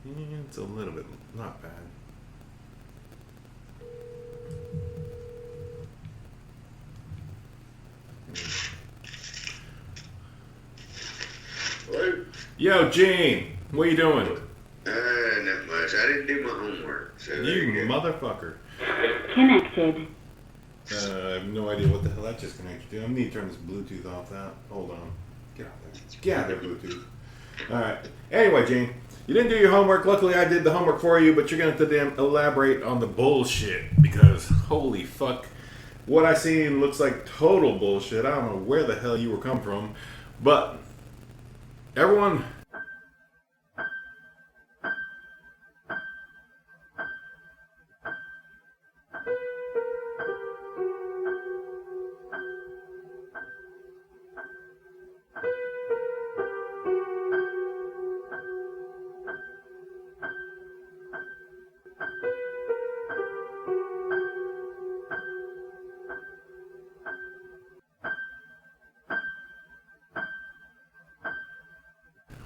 It's a little bit, not bad. Hello? Yo, Gene, what you doing? Not much. I didn't do my homework. So You motherfucker. Connected. I have no idea what the hell that just connected to. I need to turn this Bluetooth off. Hold on. Get out there. Get out there, Bluetooth. Alright. Anyway, Gene, you didn't do your homework. Luckily, I did the homework for you, but you're going to have to damn elaborate on the bullshit because, holy fuck, what I seen looks like total bullshit. I don't know where the hell you were coming from, but everyone...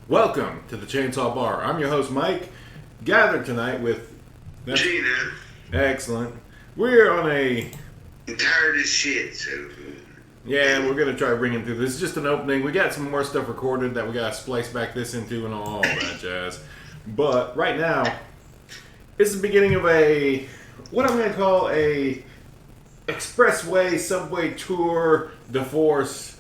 Welcome to the Chainsaw Bar. I'm your host, Mike, gathered tonight with... Gina. Excellent. We're on a... I'm tired as shit, so... Yeah, we're going to try bringing through. This is just an opening. We got some more stuff recorded that we got to splice back this into and all that jazz. But right now, it's the beginning of a... what I'm going to call a... expressway subway tour de force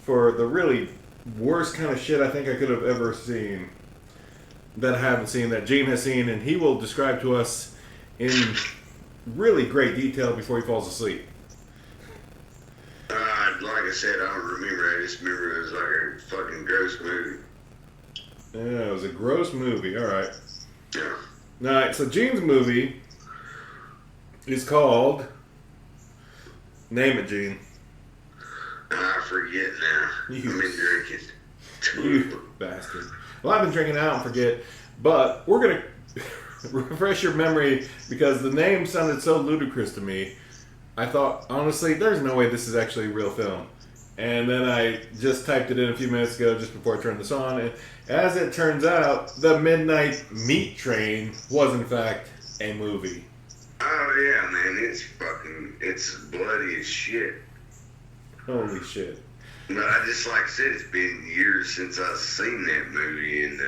for the really... worst kind of shit I think I could have ever seen that I haven't seen, that Gene has seen, and he will describe to us in really great detail before he falls asleep. Like I said, I don't remember. I just remember it was like a fucking gross movie. Yeah, it was a gross movie. Alright. Yeah. Alright, so Gene's movie is called... Name it, Gene. I forget now. I've been drinking. You bastard. Well, I've been drinking out and forget, but we're going to refresh your memory because the name sounded so ludicrous to me. I thought, honestly, there's no way this is actually a real film. And then I just typed it in a few minutes ago just before I turned this on. And as it turns out, The Midnight Meat Train was, in fact, a movie. Oh, yeah, man. It's bloody as shit. Holy shit. But I just, like I said, it's been years since I've seen that movie, and,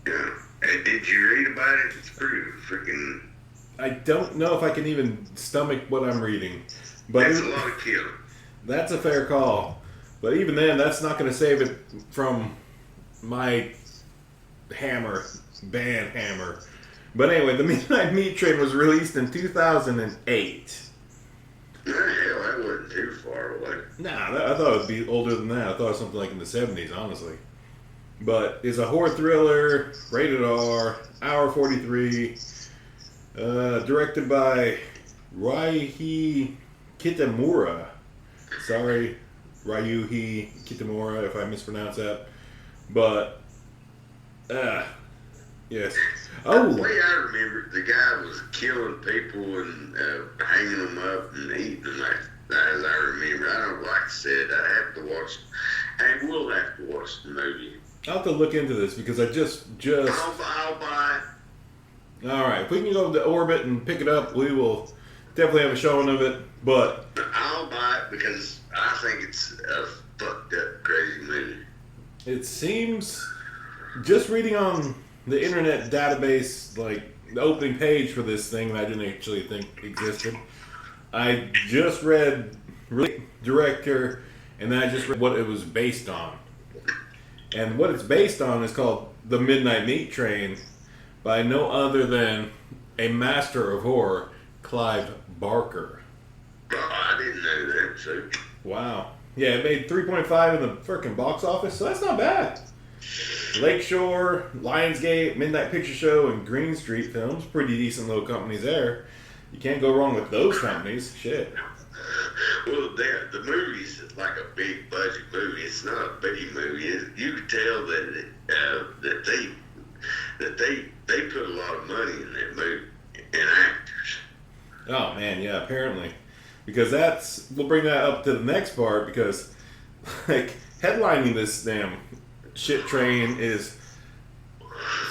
and did you read about it? It's pretty freaking... I don't know if I can even stomach what I'm reading. But that's a lot of killing. That's a fair call. But even then, that's not going to save it from my band hammer. But anyway, The Midnight Meat Train was released in 2008. Hell, that wasn't too far away. Nah, I thought it would be older than that. I thought it was something like in the 70s, honestly. But it's a horror thriller, rated R, hour 43, directed by Ryuhei Kitamura. Sorry, Ryuhei Kitamura, if I mispronounce that. But, yes. Oh! The way I remember it, the guy was killing people and hanging them up and eating them, as I remember. I don't, like I said, I have to watch, I will have to watch the movie. I'll have to look into this because I just... I'll buy it. Alright, if we can go to Orbit and pick it up, we will definitely have a showing of it, but... I'll buy it because I think it's a fucked up, crazy movie. It seems, just reading on the internet database, like the opening page for this thing that I didn't actually think existed, I just read director, and then I just read what it was based on. And what it's based on is called The Midnight Meat Train by no other than a master of horror, Clive Barker. Oh, I didn't know that, so. Wow. Yeah, it made 3.5 in the freaking box office, so that's not bad. Lakeshore, Lionsgate, Midnight Picture Show, and Green Street Films. Pretty decent little companies there. You can't go wrong with those companies. Shit. Well, the movie's like a big budget movie. It's not a B movie. You can tell that they put a lot of money in that movie and actors. Oh man, yeah, apparently. Because we'll bring that up to the next part because, like, headlining this damn shit train is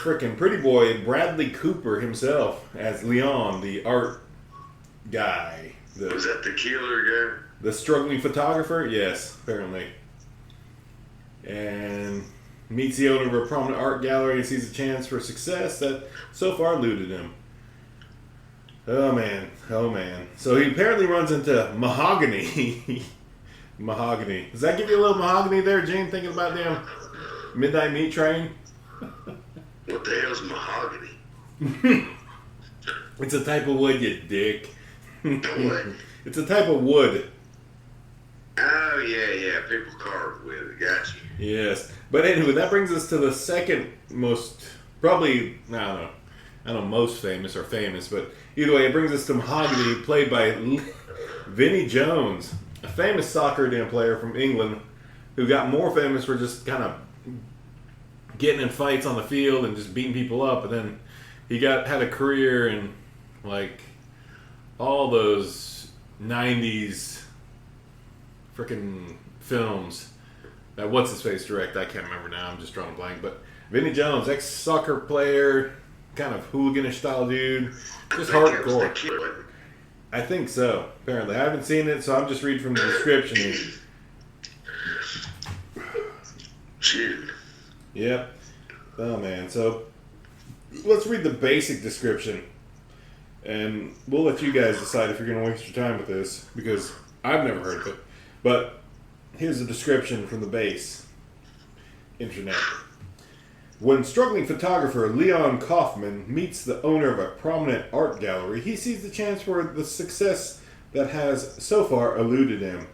freaking pretty boy Bradley Cooper himself as Leon, the art guy. Was that the killer guy? The struggling photographer? Yes, apparently. And meets the owner of a prominent art gallery and sees a chance for success that so far eluded him. Oh man. So he apparently runs into Mahogany. Mahogany. Does that give you a little mahogany there, Gene, thinking about damn Midnight Meat Train? What the hell's mahogany? It's a type of wood, you dick. What? It's a type of wood. Oh, yeah. People carve with it. Gotcha. Yes. But anyway, that brings us to the second most, probably, I don't know, most famous or famous, but either way, it brings us to Mahogany, played by Vinnie Jones, a famous soccer damn player from England who got more famous for just kind of getting in fights on the field and just beating people up, and then he had a career in like all those 90s freaking films that what's his face direct, I can't remember now, I'm just drawing a blank, but Vinnie Jones, ex-soccer player, kind of hooliganish style dude, just hardcore. I think so, apparently. I haven't seen it, so I'm just reading from the description here. Shit. Yep. Oh man, so let's read the basic description, and we'll let you guys decide if you're going to waste your time with this, because I've never heard of it. But here's the description from the base internet. When struggling photographer Leon Kaufman meets the owner of a prominent art gallery, he sees the chance for the success that has so far eluded him.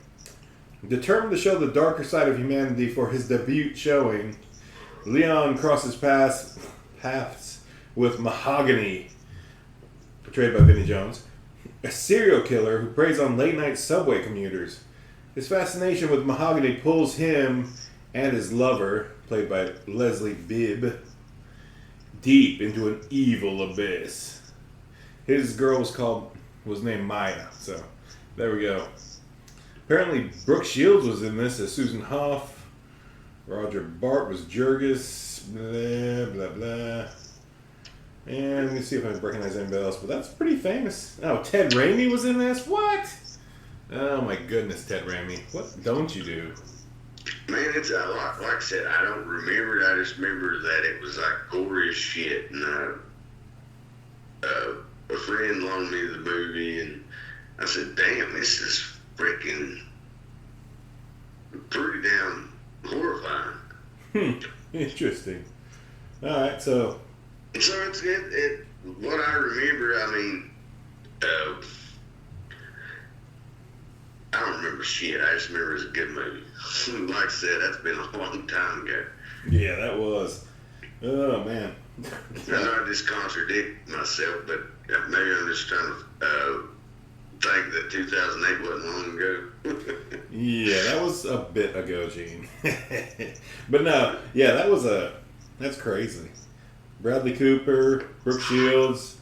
Determined to show the darker side of humanity for his debut showing, Leon crosses paths with Mahogany, portrayed by Vinnie Jones, a serial killer who preys on late-night subway commuters. His fascination with Mahogany pulls him and his lover, played by Leslie Bibb, deep into an evil abyss. His girl was named Maya, so there we go. Apparently Brooke Shields was in this as Susan Hoff. Roger Bart was Jurgis, blah, blah, blah. And let me see if I recognize anybody else, but that's pretty famous. Oh, Ted Raimi was in this? What? Oh my goodness, Ted Raimi. What don't you do? Man, it's like I said, I don't remember it. I just remember that it was like gory as shit. And a friend loaned me the movie, and I said, damn, this is freaking pretty damn horrifying. Interesting. Alright, so it's what I remember, I mean, I don't remember shit. I just remember it was a good movie. Like I said, that's been a long time ago. yeah, that was. Oh man. I know I just contradict myself, but maybe I'm just trying to think that 2008 wasn't long ago. Yeah, that was a bit ago, Gene. But no, yeah, that's crazy. Bradley Cooper, Brooke Shields,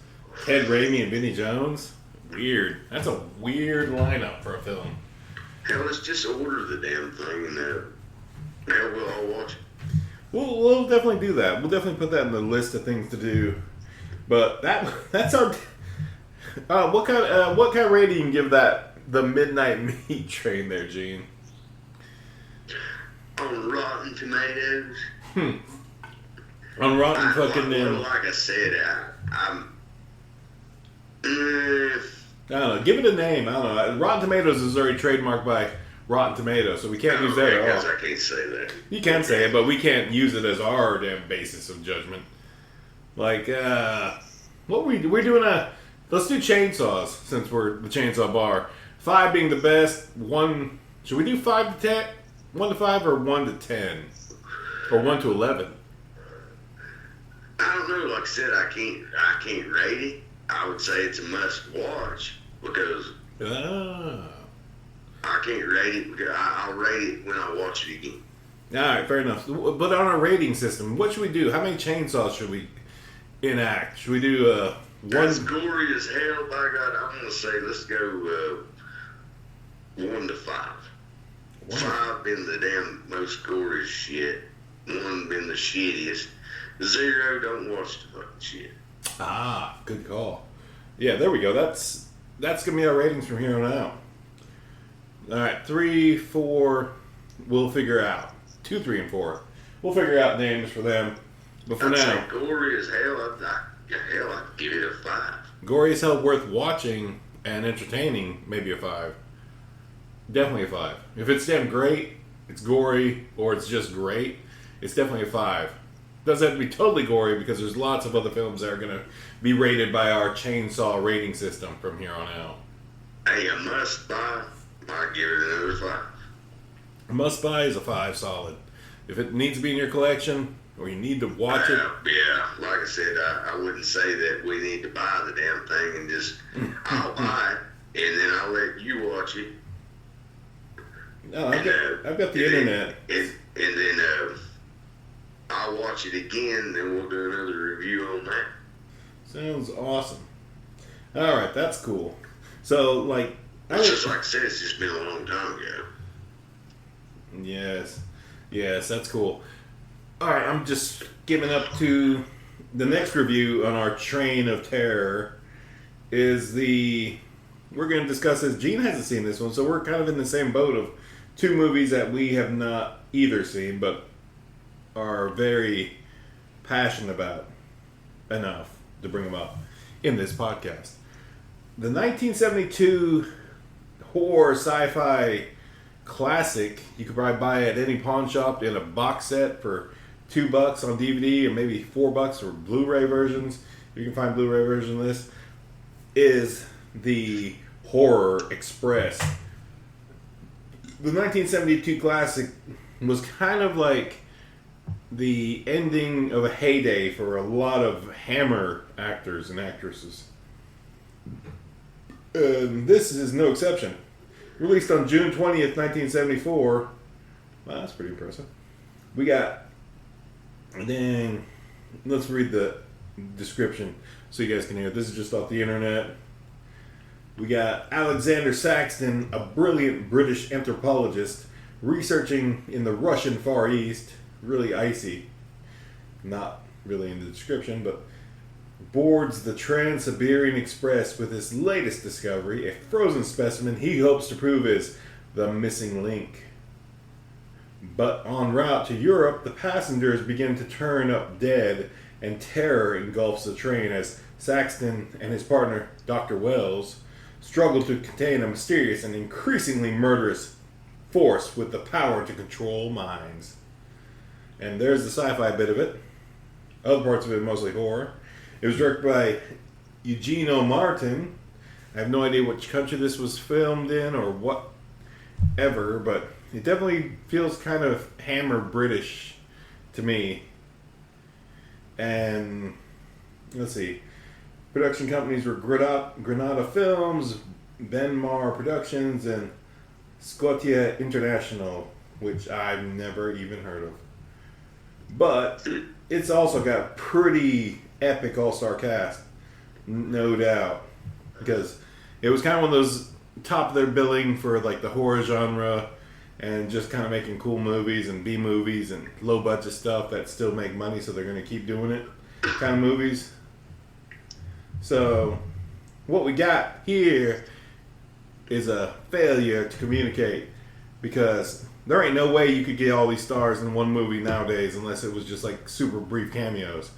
Ted Raimi, and Vinnie Jones. Weird. That's a weird lineup for a film. Hell, let's just order the damn thing, and hell, we'll all watch it. We'll definitely do that. We'll definitely put that in the list of things to do. But that's our. What kind of rating you can give that the Midnight Meat Train there, Gene? On Rotten Tomatoes. On Rotten fucking. Like I said, I don't know. Give it a name. I don't know. Rotten Tomatoes is already trademarked by Rotten Tomatoes, so we can't use that at all. I can't say that. You can say it, but we can't use it as our damn basis of judgment. Like, we're doing let's do chainsaws, since we're the chainsaw bar. 5 being the best, 1, should we do 5 to 10? 1 to 5 or 1 to 10? Or 1 to 11? I don't know. Like I said, I can't rate it. I would say it's a must watch because I can't rate it because I'll rate it when I watch it again. Alright, fair enough. But on our rating system, what should we do? How many chainsaws should we enact? Should we do one? That's gory as hell, by God. I'm going to say let's go 1 to 5. 5 being the damn most gory shit. one been the shittiest. 0, don't watch the fucking shit. Ah, good call. Yeah, there we go. That's gonna be our ratings from here on out. All right, 3, 4, we'll figure out. 2, 3, and 4. We'll figure out names for them. But for I'd now, say gory as hell. I'd give it a 5. gory as hell, worth watching and entertaining, maybe a 5. Definitely a 5. If it's damn great, it's gory, or it's just great, it's definitely a 5. Doesn't have to be totally gory because there's lots of other films that are going to be rated by our chainsaw rating system from here on out. Hey, a must buy. I'd give it another 5. A must buy is a 5 solid. If it needs to be in your collection or you need to watch it, Yeah, like I said, I wouldn't say that we need to buy the damn thing and just, I'll buy it and then I'll let you watch it. no, I've got the internet. And then I'll watch it again, then we'll do another review on that. Sounds awesome. All right, that's cool. So, like, It's just like I said, it's just been a long time ago. Yes, that's cool. All right, I'm just giving up to the next review on our train of terror. We're going to discuss this. Gene hasn't seen this one, so we're kind of in the same boat of 2 movies that we have not either seen, but are very passionate about enough to bring them up in this podcast. The 1972 horror sci-fi classic, you could probably buy at any pawn shop in a box set for $2 on DVD and maybe $4 for Blu-ray versions. You can find Blu-ray version of this. Is the Horror Express. The 1972 classic was kind of like the ending of a heyday for a lot of Hammer actors and actresses. This is no exception. Released on June 20th, 1974. Wow, that's pretty impressive. We got... Dang. Let's read the description so you guys can hear it. This is just off the internet. We got Alexander Saxton, a brilliant British anthropologist, researching in the Russian Far East. Really icy. Not really in the description, but boards the Trans-Siberian Express with his latest discovery, a frozen specimen he hopes to prove is the missing link. But en route to Europe, the passengers begin to turn up dead, and terror engulfs the train as Saxton and his partner, Dr. Wells, struggle to contain a mysterious and increasingly murderous force with the power to control minds. And there's the sci-fi bit of it. Other parts of it mostly horror. It was directed by Eugenio Martin. I have no idea which country this was filmed in or whatever, but it definitely feels kind of Hammer British to me. And let's see. Production companies were Granada Films, Benmar Productions, and Scotia International, which I've never even heard of. But it's also got pretty epic all-star cast, no doubt, because it was kind of one of those top of their billing for like the horror genre and just kind of making cool movies and B movies and low budget stuff that still make money, so they're going to keep doing it kind of movies. So what we got here is a failure to communicate, because there ain't no way you could get all these stars in one movie nowadays unless it was just like super brief cameos.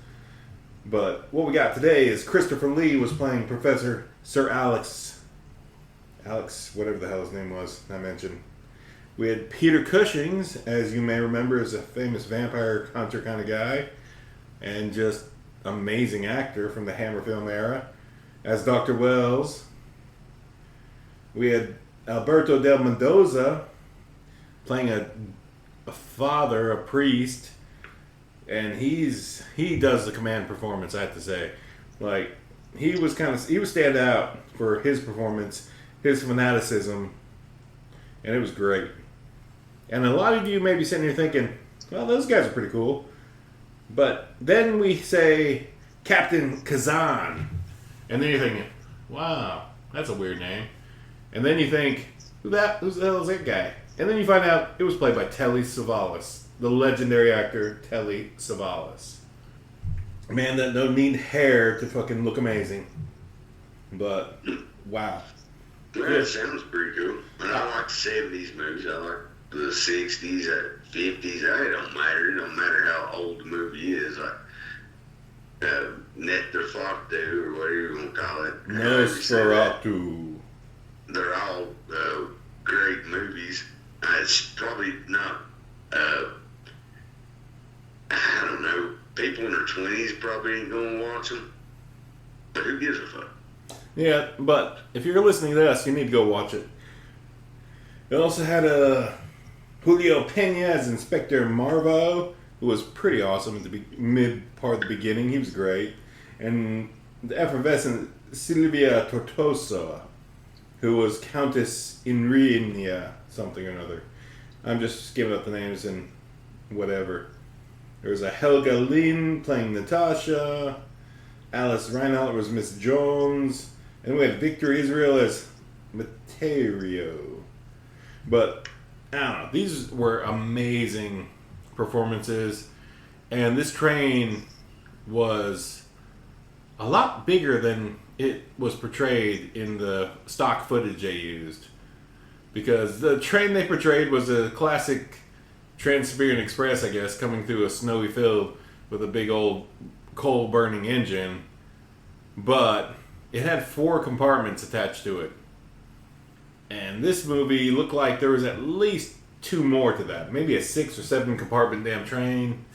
But what we got today is Christopher Lee was playing Professor Sir Alex, whatever the hell his name was, I mentioned. We had Peter Cushings, as you may remember, is a famous vampire hunter kind of guy, and just amazing actor from the Hammer film era, as Dr. Wells. We had Alberto del Mendoza playing a father, a priest, and he does the command performance, I have to say. Like, he would stand out for his performance, his fanaticism, and it was great. And a lot of you may be sitting here thinking, well, those guys are pretty cool. But then we say Captain Kazan, and then you're thinking, wow, that's a weird name. And then you think, who the hell is that guy? And then you find out it was played by Telly Savalas. the legendary actor Telly Savalas. A man that don't need hair to fucking look amazing. But, wow. That sounds pretty cool. And I like the 70s movies. I like the 60s, 50s. It don't matter. It don't matter how old the movie is. Like Nosferatu, or whatever you want to call it. Nosferatu. They're all great movies. It's probably not, I don't know, people in their 20s probably ain't going to watch them. But who gives a fuck? Yeah, but if you're listening to us, you need to go watch it. It also had Julio Pena as Inspector Marvo, who was pretty awesome at the mid part of the beginning. He was great. And the effervescent Silvia Tortosa, who was Countess Inrinia something or another. I'm just giving up the names and whatever. There was a Helga Lynn playing Natasha. Alice Reinhardt was Miss Jones. And we had Victor Israel as Materio. But, I don't know. These were amazing performances. And this train was a lot bigger than it was portrayed in the stock footage they used. Because the train they portrayed was a classic Trans-Siberian Express, I guess, coming through a snowy field with a big old coal-burning engine. But it had 4 compartments attached to it. And this movie looked like there was at least 2 more to that. Maybe a 6 or 7 compartment damn train.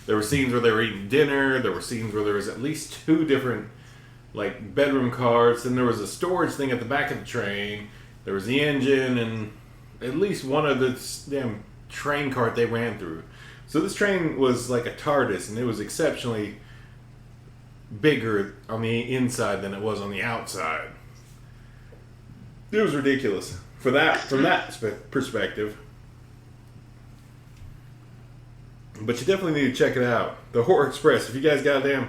There were scenes where they were eating dinner. There were scenes where there was at least 2 different like bedroom carts. Then there was a storage thing at the back of the train. There was the engine and at least one of the damn train cart they ran through. So this train was like a TARDIS, and it was exceptionally bigger on the inside than it was on the outside. It was ridiculous from that perspective. But you definitely need to check it out. The Horror Express. If you guys got damn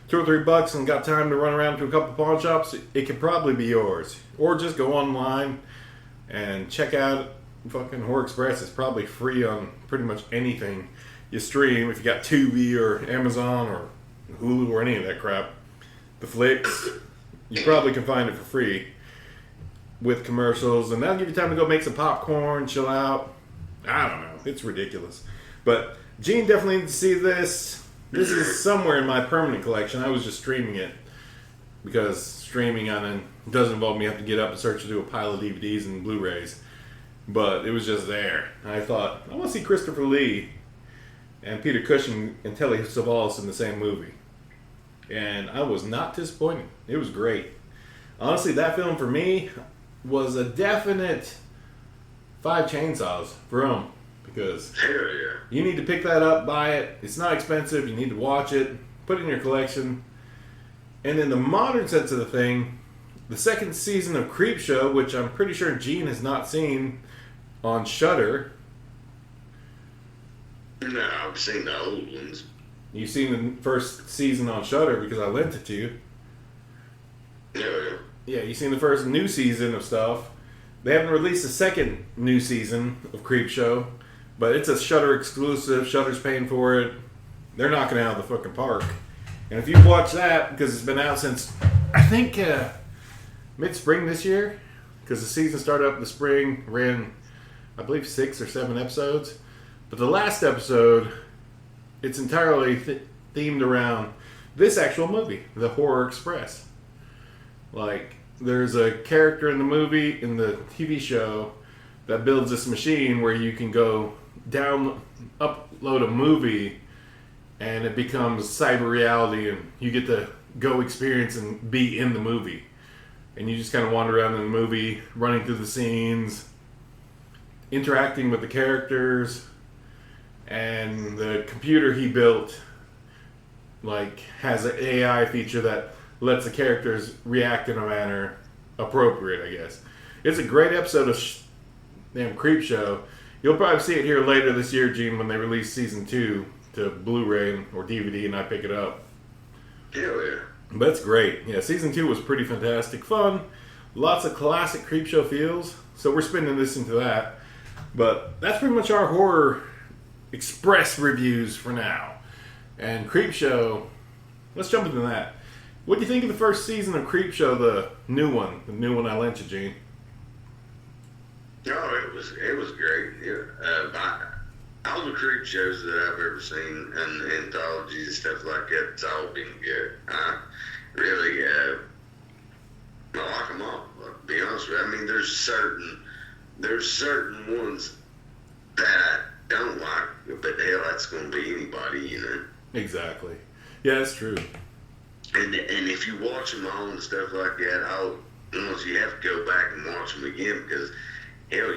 $2 or $3 and got time to run around to a couple pawn shops, it could probably be yours. Or just go online and check out fucking Horror Express. It's probably free on pretty much anything you stream. If you got Tubi or Amazon or Hulu or any of that crap, the flicks, you probably can find it for free with commercials, and that'll give you time to go make some popcorn, chill out. I don't know. It's ridiculous. But Gene definitely needs to see this. This is somewhere in my permanent collection. I was just streaming it because streaming on it doesn't involve me having to get up and search to do a pile of DVDs and Blu-rays. But it was just there. And I thought, I want to see Christopher Lee and Peter Cushing and Telly Savalas in the same movie. And I was not disappointed. It was great. Honestly, that film for me was a definite 5 chainsaws for him. Because Hell yeah. you need to pick that up, buy it. It's not expensive. You need to watch it, put it in your collection. And in the modern sense of the thing, the second season of Creepshow, which I'm pretty sure Gene has not seen on Shudder. No, I've seen the old ones. You've seen the first season on Shudder because I lent it to you. Yeah. Yeah, you've seen the first new season of stuff. They haven't released a second new season of Creepshow, but it's a Shudder exclusive. Shudder's paying for it. They're knocking it out of the fucking park. And if you watch that, because it's been out since, I think, mid-spring this year, because the season started up in the spring, ran, I believe, 6 or 7 episodes. But the last episode, it's entirely themed around this actual movie, The Horror Express. Like, there's a character in the movie, in the TV show, that builds this machine where you can go upload a movie, and it becomes cyber reality, and you get to go experience and be in the movie. And you just kind of wander around in the movie, running through the scenes, interacting with the characters, and the computer he built like has an AI feature that lets the characters react in a manner appropriate, I guess. It's a great episode of damn Creepshow. You'll probably see it here later this year, Gene, when they release season 2 to Blu-ray or DVD and I pick it up. Hell yeah. But it's great. Yeah, season 2 was pretty fantastic. Fun. Lots of classic Creepshow feels. So we're spinning this into that. But that's pretty much our horror express reviews for now. And Creepshow, let's jump into that. What do you think of the first season of Creepshow, the new one I lent you, Gene? Oh, it was great. Yeah. All the creep shows that I've ever seen and anthologies and stuff like that, it's all been good. I really, I like them all. To be honest with you, I mean, there's certain ones that I don't like, but hell, that's going to be anybody, you know. Exactly. Yeah, that's true. And if you watch them all and stuff like that, once you have to go back and watch them again because hell,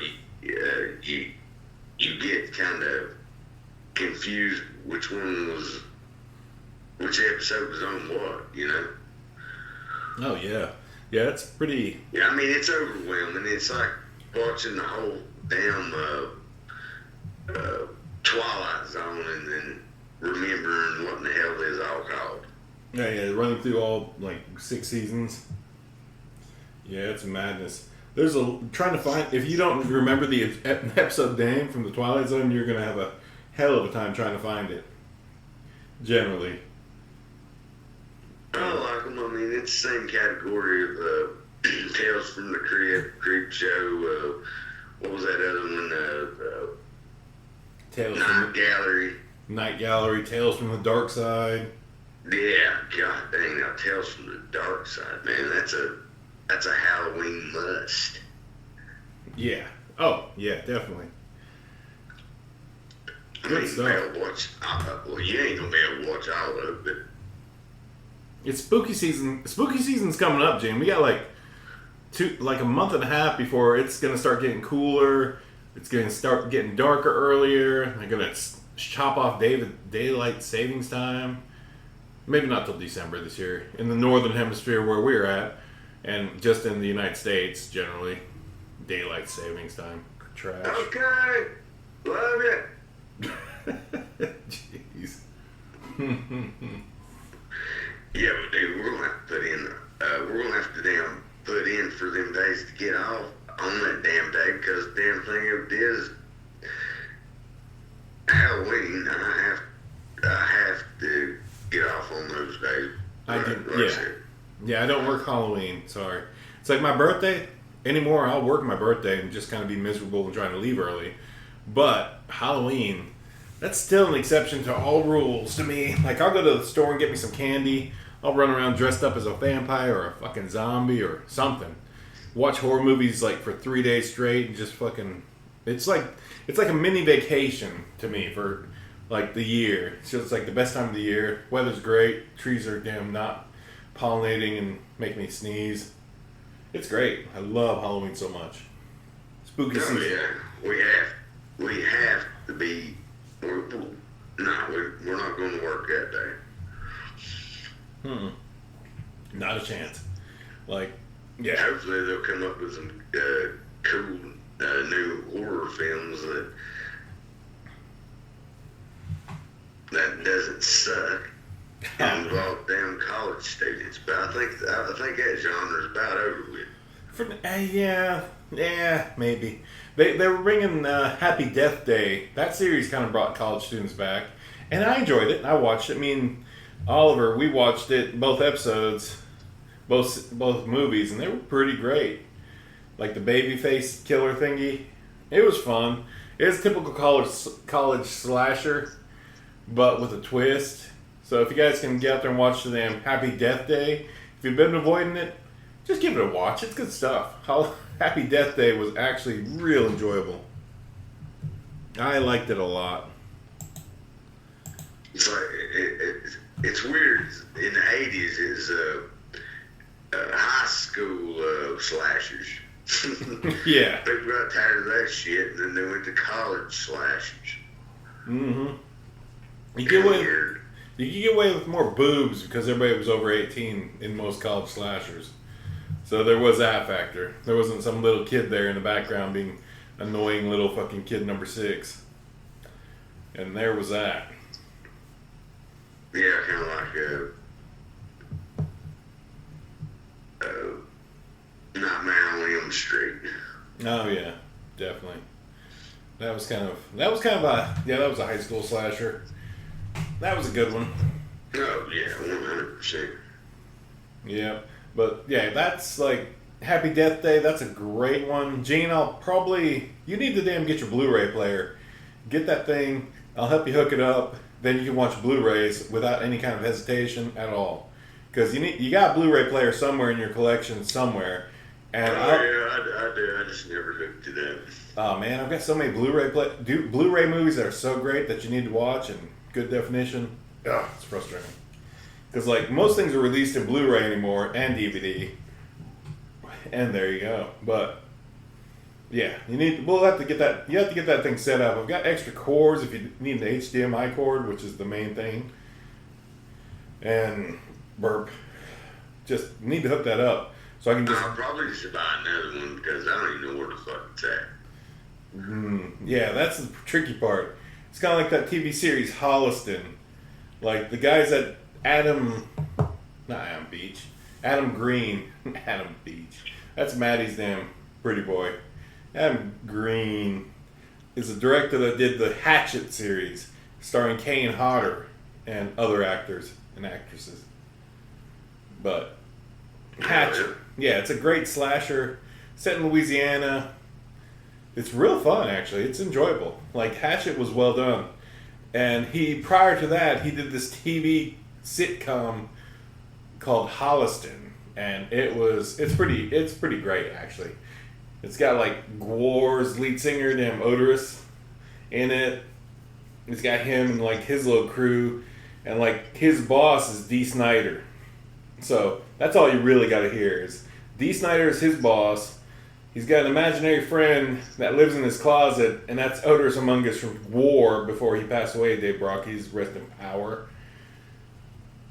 you get kind of confused which episode was on what, you know? Oh, yeah. Yeah, it's pretty... Yeah, I mean, it's overwhelming. It's like watching the whole damn Twilight Zone and then remembering what in the hell is all called. Yeah, running through all, 6 seasons. Yeah, it's madness. There's trying to find, if you don't remember the episode name from the Twilight Zone, you're going to have a hell of a time trying to find it. Generally. I like them. I mean, it's the same category of Tales from the Crypt, Creep Show. What was that other one? Night Gallery. Tales from the Dark Side. Yeah, god dang, now Tales from the Dark Side, man. That's a Halloween must. Yeah. Oh, yeah, definitely. Good stuff. You ain't gonna be able to watch all of it, but it's spooky season. Spooky season's coming up, Gene. We got a month and a half before it's gonna start getting cooler. It's gonna start getting darker earlier. They're gonna chop off daylight savings time. Maybe not till December this year in the northern hemisphere where we're at. And just in the United States, generally, daylight savings time. Trash. Okay, love it. Jeez. Yeah, but dude, we're gonna have to put in for them days to get off on that damn day because the damn thing of it is Halloween. I have to get off on those days. Yeah, I don't work Halloween. Sorry. It's like my birthday. Anymore, I'll work my birthday and just kind of be miserable and trying to leave early. But Halloween, that's still an exception to all rules to me. Like, I'll go to the store and get me some candy. I'll run around dressed up as a vampire or a fucking zombie or something. Watch horror movies for 3 days straight and just fucking... It's like a mini vacation to me for the year. So it's the best time of the year. Weather's great. Trees are damn not pollinating and make me sneeze. It's great. I love Halloween so much. Spooky season. Yeah, we have to be. We're not going to work that day. Not a chance. Yeah. Hopefully they'll come up with some cool new horror films that doesn't suck. Involve damn college students, but I think that genre is about over with. Yeah, maybe. They were bringing Happy Death Day. That series kind of brought college students back, and I enjoyed it. I watched it. I mean, Oliver, we watched it, both episodes, both movies, and they were pretty great. Like the baby face killer thingy, it was fun. It's a typical college slasher, but with a twist. So if you guys can get out there and watch the damn Happy Death Day, if you've been avoiding it, just give it a watch. It's good stuff. Happy Death Day was actually real enjoyable. I liked it a lot. It's it's weird. In the 80s, it's high school slashers. Yeah. People got tired of that shit, and then they went to college slashers. Mm-hmm. You can get away with more boobs because everybody was over 18 in most college slashers. So there was that factor. There wasn't some little kid there in the background being annoying little fucking kid number 6. And there was that. Yeah, kind of like Nightmare on Elm Street. Oh yeah, definitely. That was kind of that was a high school slasher. That was a good one. Oh yeah, 100%. Yeah, but yeah, that's like Happy Death Day. That's a great one, Gene. You need to damn get your Blu-ray player. Get that thing. I'll help you hook it up. Then you can watch Blu-rays without any kind of hesitation at all. Because you got a Blu-ray player somewhere in your collection somewhere. And I do. I just never looked at that. Oh man, I've got so many Blu-ray movies that are so great that you need to watch in good definition. Oh, it's frustrating. Because like most things are released in Blu-ray anymore and DVD. And there you go. But yeah, we'll have to get that. You have to get that thing set up. I've got extra cords if you need an HDMI cord, which is the main thing. And just need to hook that up so I can just. I'll probably just buy another one because I don't even know where the fuck it's at. Yeah, that's the tricky part. It's kind of like that TV series Holliston. Like the guys at Adam Green. Adam Beach. That's Maddie's damn pretty boy. Adam Green is the director that did the Hatchet series, starring Kane Hodder and other actors and actresses. But Hatchet, yeah, it's a great slasher set in Louisiana. It's real fun, actually. It's enjoyable. Like Hatchet was well done, and prior to that he did this TV sitcom called Holliston, and it's pretty great actually. It's got like Gwar's lead singer, damn Odorous, in it. It's got him and like his little crew, and like his boss is Dee Snider. So that's all you really got to hear is Dee Snider is his boss. He's got an imaginary friend that lives in his closet, and that's Odorous Among Us from War before he passed away. Dave Brockey's rest in power.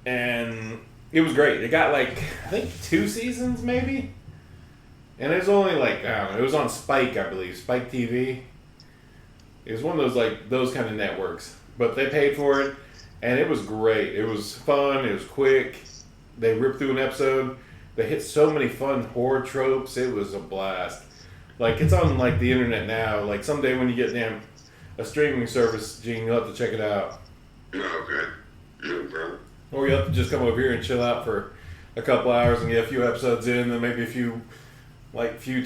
And it was great. It got like I think 2 seasons maybe. And it was only like, I don't know, it was on Spike, I believe, Spike TV. It was one of those kind of networks. But they paid for it, and it was great. It was fun, it was quick. They ripped through an episode. They hit so many fun horror tropes. It was a blast. Like, it's on, like, the internet now. Like, someday when you get a streaming service, Gene, you'll have to check it out. Okay. No problem. Or you'll have to just come over here and chill out for a couple hours and get a few episodes in, then maybe a few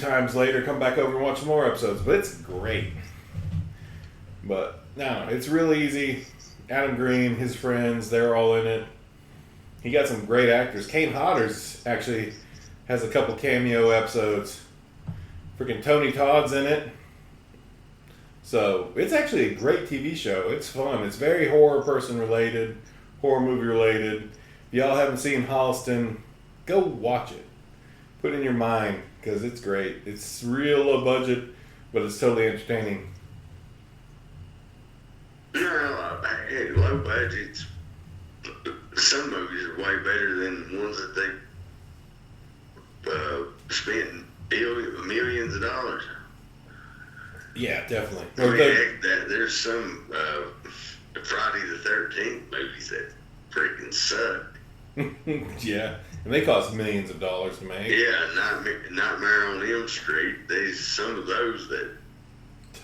times later, come back over and watch some more episodes. But it's great. But, no, it's really easy. Adam Green, his friends, they're all in it. He got some great actors. Kane Hodder's actually has a couple cameo episodes. Freaking Tony Todd's in it. So, it's actually a great TV show. It's fun. It's very horror movie related. If y'all haven't seen Holliston, go watch it. Put it in your mind, because it's great. It's real low budget, but it's totally entertaining. No, low budgets. Some movies are way better than ones that they spent millions of dollars. Yeah, definitely. I mean, heck, there's some Friday the 13th movies that freaking suck. Yeah, and they cost millions of dollars to make. Yeah, Nightmare on Elm Street. There's some of those that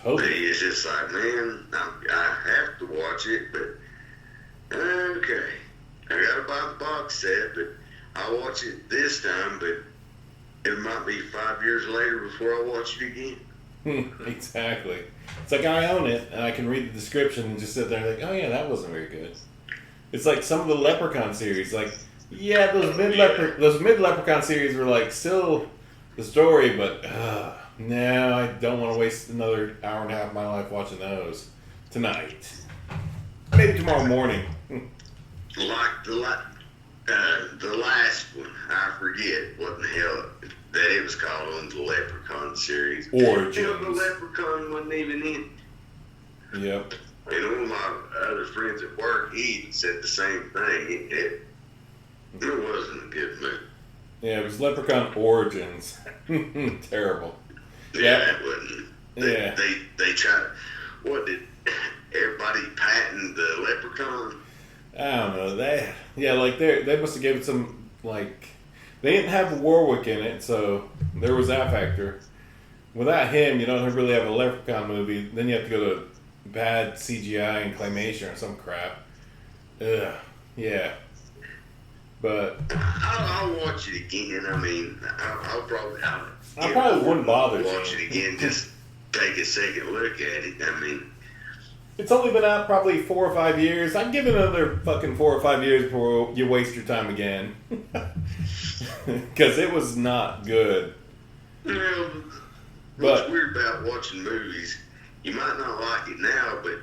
totally. It's just like, man, I have to watch it, but okay. I gotta buy the box set, but I'll watch it this time, but it might be 5 years later before I watch it again. Exactly. It's like I own it, and I can read the description and just sit there and think, oh yeah, that wasn't very good. It's like some of the Leprechaun series. Like, yeah, those mid Leprechaun series were like still the story, but no, I don't want to waste another hour and a half of my life watching those tonight. Maybe tomorrow morning. Like the last one, I forget what the hell that it was called on the Leprechaun series. Origins. The Leprechaun wasn't even in. Yep. And one of my other friends at work, he said the same thing. It wasn't a good movie. Yeah, it was Leprechaun Origins. Terrible. Yeah, it wasn't. Yeah. They tried. What did everybody patent the Leprechaun? I don't know. They must have given some, like, they didn't have Warwick in it, so there was that factor. without him, you don't really have a Leprechaun movie. Then you have to go to bad CGI and claymation or some crap. Ugh. Yeah. But I'll watch it again. I mean, I probably wouldn't bother watch it again. Just take a second look at it. I mean, it's only been out probably 4 or 5 years. I'd give it another fucking 4 or 5 years before you waste your time again. Because it was not good. Well, what's weird about watching movies, you might not like it now, but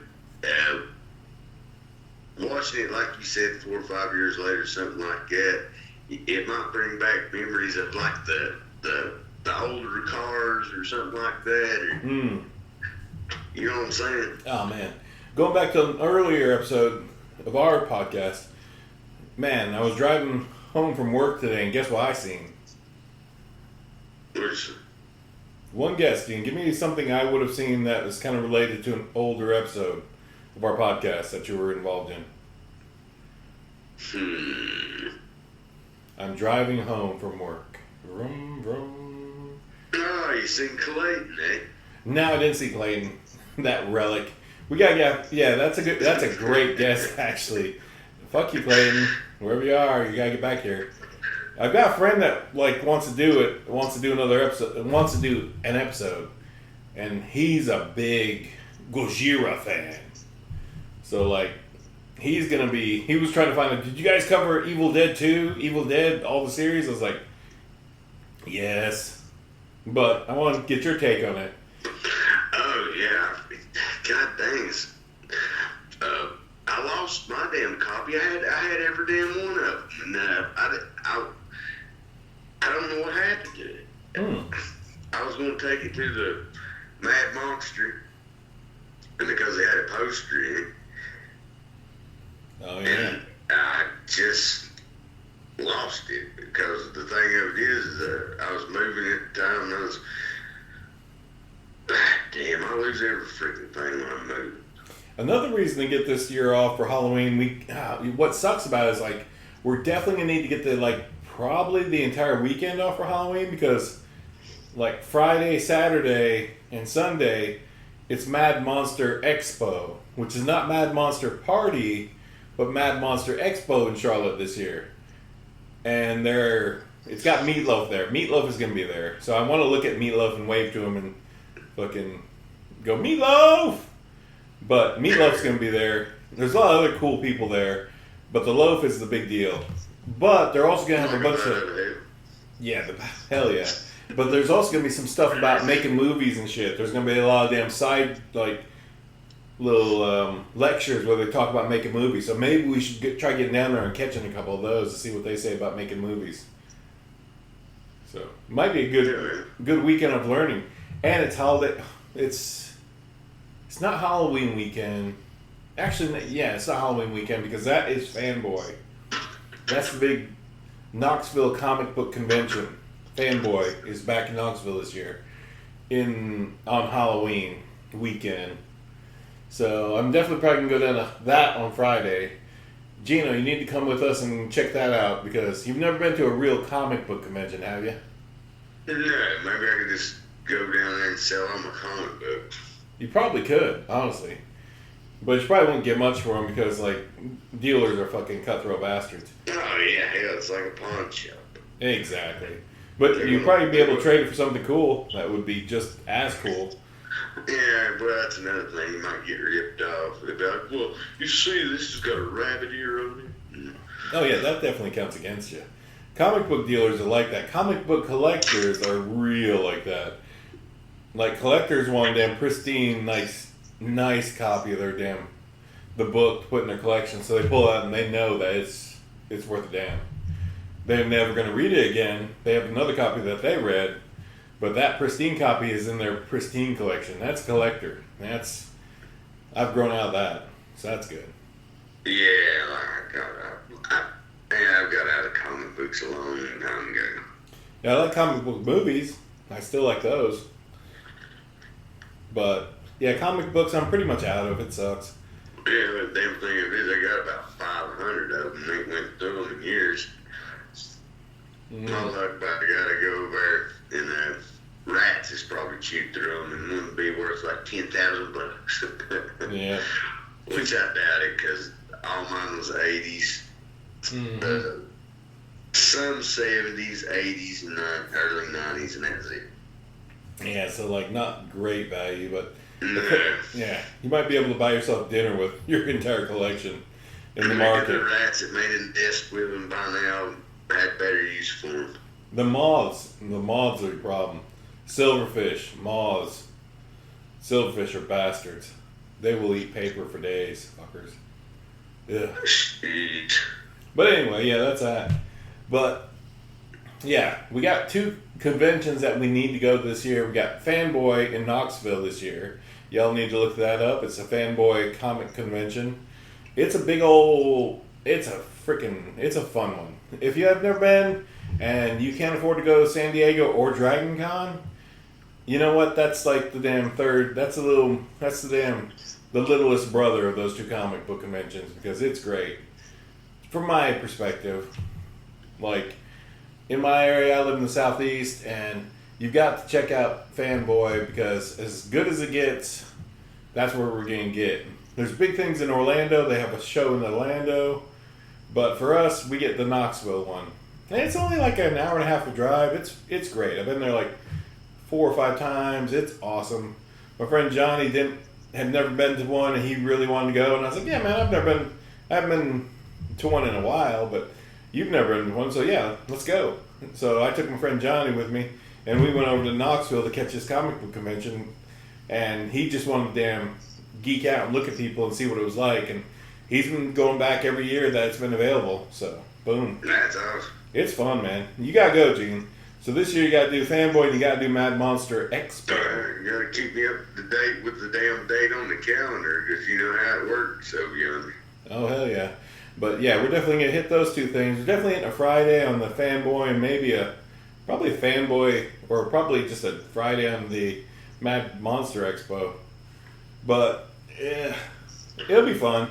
watching it, like you said, 4 or 5 years later, something like that, it might bring back memories of like the older cars or something like that. Or, you know what I'm saying? Oh, man. Going back to an earlier episode of our podcast, man, I was driving home from work today, and guess what I seen? One guess, Dean. Give me something I would have seen that was kind of related to an older episode of our podcast that you were involved in. I'm driving home from work. Vroom, vroom. Oh, you seen Clayton, eh? No, I didn't see Clayton. That relic. We gotta get. Yeah, that's a great guess, actually. Fuck you, Clayton. Wherever you are, you gotta get back here. I've got a friend that wants to do another episode, wants to do an episode, and he's a big Gojira fan. So he was trying to find out, did you guys cover Evil Dead 2, Evil Dead, all the series? I was like, yes, but I want to get your take on it. Oh yeah, God dang it. I lost my damn copy. I had every damn one of them, and I don't know what happened to it. I was going to take it to the Mad Monster, and because they had a poster in it. Oh yeah. And I just lost it because the thing of it is, I was moving at the time, and damn, I lose every freaking thing when I move. Another reason to get this year off for Halloween, what sucks about it is we're definitely gonna need to get probably the entire weekend off for Halloween, because Friday, Saturday, and Sunday, it's Mad Monster Expo, which is not Mad Monster Party, but Mad Monster Expo in Charlotte this year. And it's got Meatloaf there. Meatloaf is gonna be there, so I want to look at Meatloaf and wave to him and fucking go Meatloaf. But Meatloaf's gonna be there. There's a lot of other cool people there, but the loaf is the big deal. But they're also going to have a bunch of... Yeah, hell yeah. But there's also going to be some stuff about making movies and shit. There's going to be a lot of damn side, little lectures where they talk about making movies. So maybe we should try getting down there and catching a couple of those to see what they say about making movies. So, might be a good weekend of learning. And it's holiday... It's not Halloween weekend. Actually, yeah, it's not Halloween weekend because that is Fanboy. That's the big Knoxville comic book convention. Fanboy is back in Knoxville this year on Halloween weekend. So I'm definitely probably going to go down to that on Friday. Gino, you need to come with us and check that out because you've never been to a real comic book convention, have you? No, maybe I could just go down there and sell all my comic books. You probably could, honestly. But you probably won't get much for them because, dealers are fucking cutthroat bastards. Oh, yeah, hell, it's like a pawn shop. Exactly. But you'd probably be able to trade it for something cool that would be just as cool. Yeah, but that's another thing. You might get ripped off. They'd be like, well, you see, this has got a rabbit ear on it. Oh, yeah, that definitely counts against you. Comic book dealers are like that. Comic book collectors are real like that. Collectors want a damn pristine, nice copy of the book to put in their collection, so they pull it out and they know that it's worth a damn. They're never going to read it again. They have another copy that they read, but that pristine copy is in their pristine collection. That's collector. I've grown out of that, so that's good. Yeah, I've got out of comic books a long time ago. Yeah, I like comic book movies. I still like those. But, yeah, comic books I'm pretty much out of. It sucks. Yeah, the damn thing is I got about 500 of them. They went through them in years. All I gotta go over and rats is probably chewed through them, and one would be worth like $10,000. Yeah. Which I doubt it, because all mine was 80s. Mm-hmm. Some 70s, 80s, and early 90s, and that's it. Yeah, so like not great value, but No. yeah, you might be able to buy yourself dinner with your entire collection in the Maybe market. the rats that made a nest with them by now had better use for them. The moths are the problem. Silverfish, moths. Silverfish are bastards. They will eat paper for days, fuckers. Yeah. Jeez. But anyway, yeah, that's that. But yeah, we got 2 conventions that we need to go to this year. We got Fanboy in Knoxville this year. Y'all need to look that up. It's a Fanboy comic convention. It's a big old, it's a fun one. If you have never been and you can't afford to go to San Diego or Dragon Con, you know what? That's like the damn third, the littlest brother of those 2 comic book conventions, because it's great. From my perspective, like, in my area, I live in the Southeast, and you've got to check out Fanboy, because as good as it gets, that's where we're going to get. There's big things in Orlando. They have a show in Orlando. But for us, we get the Knoxville one. And it's only like an hour and a half of drive. It's great. I've been there like 4 or 5 times. It's awesome. My friend Johnny had never been to one, and he really wanted to go. And I was like, yeah, man, I haven't been to one in a while, but you've never been to one, so yeah, let's go. So I took my friend Johnny with me, and we went over to Knoxville to catch this comic book convention, and he just wanted to damn geek out and look at people and see what it was like, and he's been going back every year that it's been available, so boom. That's awesome. It's fun, man. You gotta go, Gene. So this year you gotta do Fanboy and you gotta do Mad Monster Expo. You gotta keep me up to date with the damn date on the calendar, because you know how it works, so young. Oh, hell yeah. But yeah, we're definitely going to hit those 2 things. We're definitely hitting a Friday on the Fanboy, and maybe probably a Fanboy, or probably just a Friday on the Mad Monster Expo. But yeah, it'll be fun.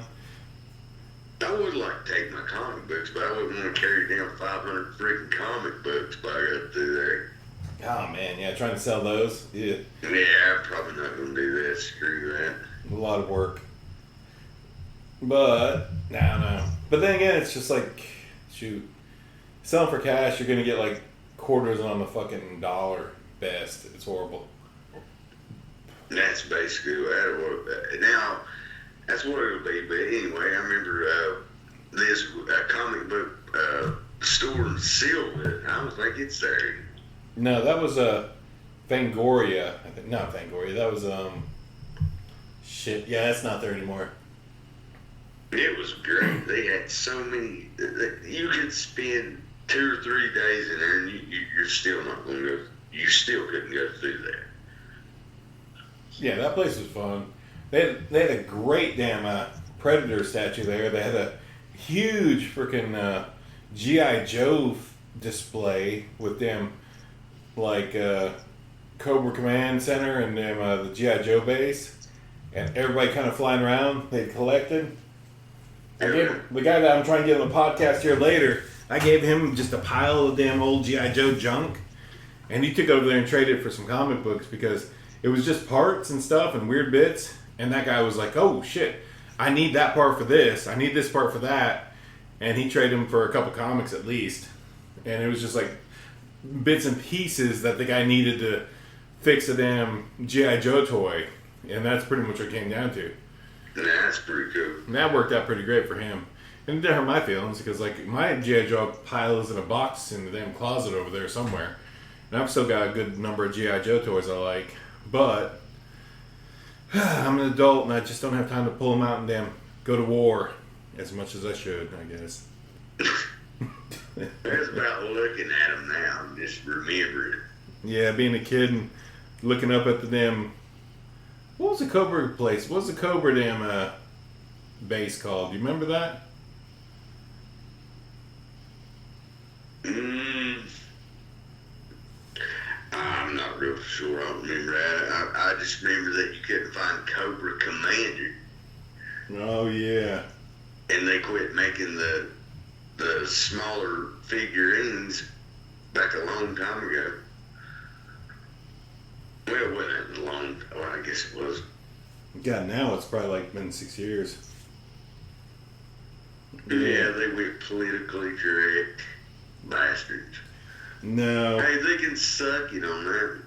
I would like to take my comic books, but I wouldn't want to carry down 500 freaking comic books by I got through there. Oh man, yeah, trying to sell those. Yeah. Yeah, I'm probably not going to do that. Screw that. A lot of work. But, no. But then again, it's just like, shoot. Selling for cash, you're going to get like quarters on the fucking dollar best. It's horrible. That's basically what it'll work. Now, that's what it'll be. But anyway, I remember this comic book store in Silva. I don't think it's there. No, that was Fangoria. Not Fangoria. That was, shit. Yeah, that's not there anymore. It was great. They had so many. You could spend 2 or 3 days in there, and you're still not going to go. You still couldn't go through there. Yeah, that place was fun. They had a great damn Predator statue there. They had a huge freaking G.I. Joe display with them, like Cobra Command Center and them the G.I. Joe base, and everybody kind of flying around. They collected. I gave the guy that I'm trying to get on the podcast here later, I gave him just a pile of damn old G.I. Joe junk, and he took it over there and traded it for some comic books, because it was just parts and stuff and weird bits, and that guy was like, oh shit, I need that part for this, I need this part for that, and he traded him for a couple comics at least, and it was just like bits and pieces that the guy needed to fix a damn G.I. Joe toy, and that's pretty much what it came down to. That's pretty cool. And that worked out pretty great for him. And it didn't hurt my feelings, because like my G.I. Joe pile is in a box in the damn closet over there somewhere. And I've still got a good number of G.I. Joe toys I like. But I'm an adult and I just don't have time to pull them out and damn go to war as much as I should, I guess. That's about looking at them now and just remembering. Yeah, being a kid and looking up at the damn... What was the Cobra place? What was the Cobra damn base called? Do you remember that? I'm not real sure. I don't remember that. I just remember that you couldn't find Cobra Commander. Oh, yeah. And they quit making the smaller figurines back a long time ago. Well, it wasn't that long. Well, I guess it was. God, now it's probably like been 6 years. Yeah, they went politically correct bastards. No. Hey, they can suck it on that.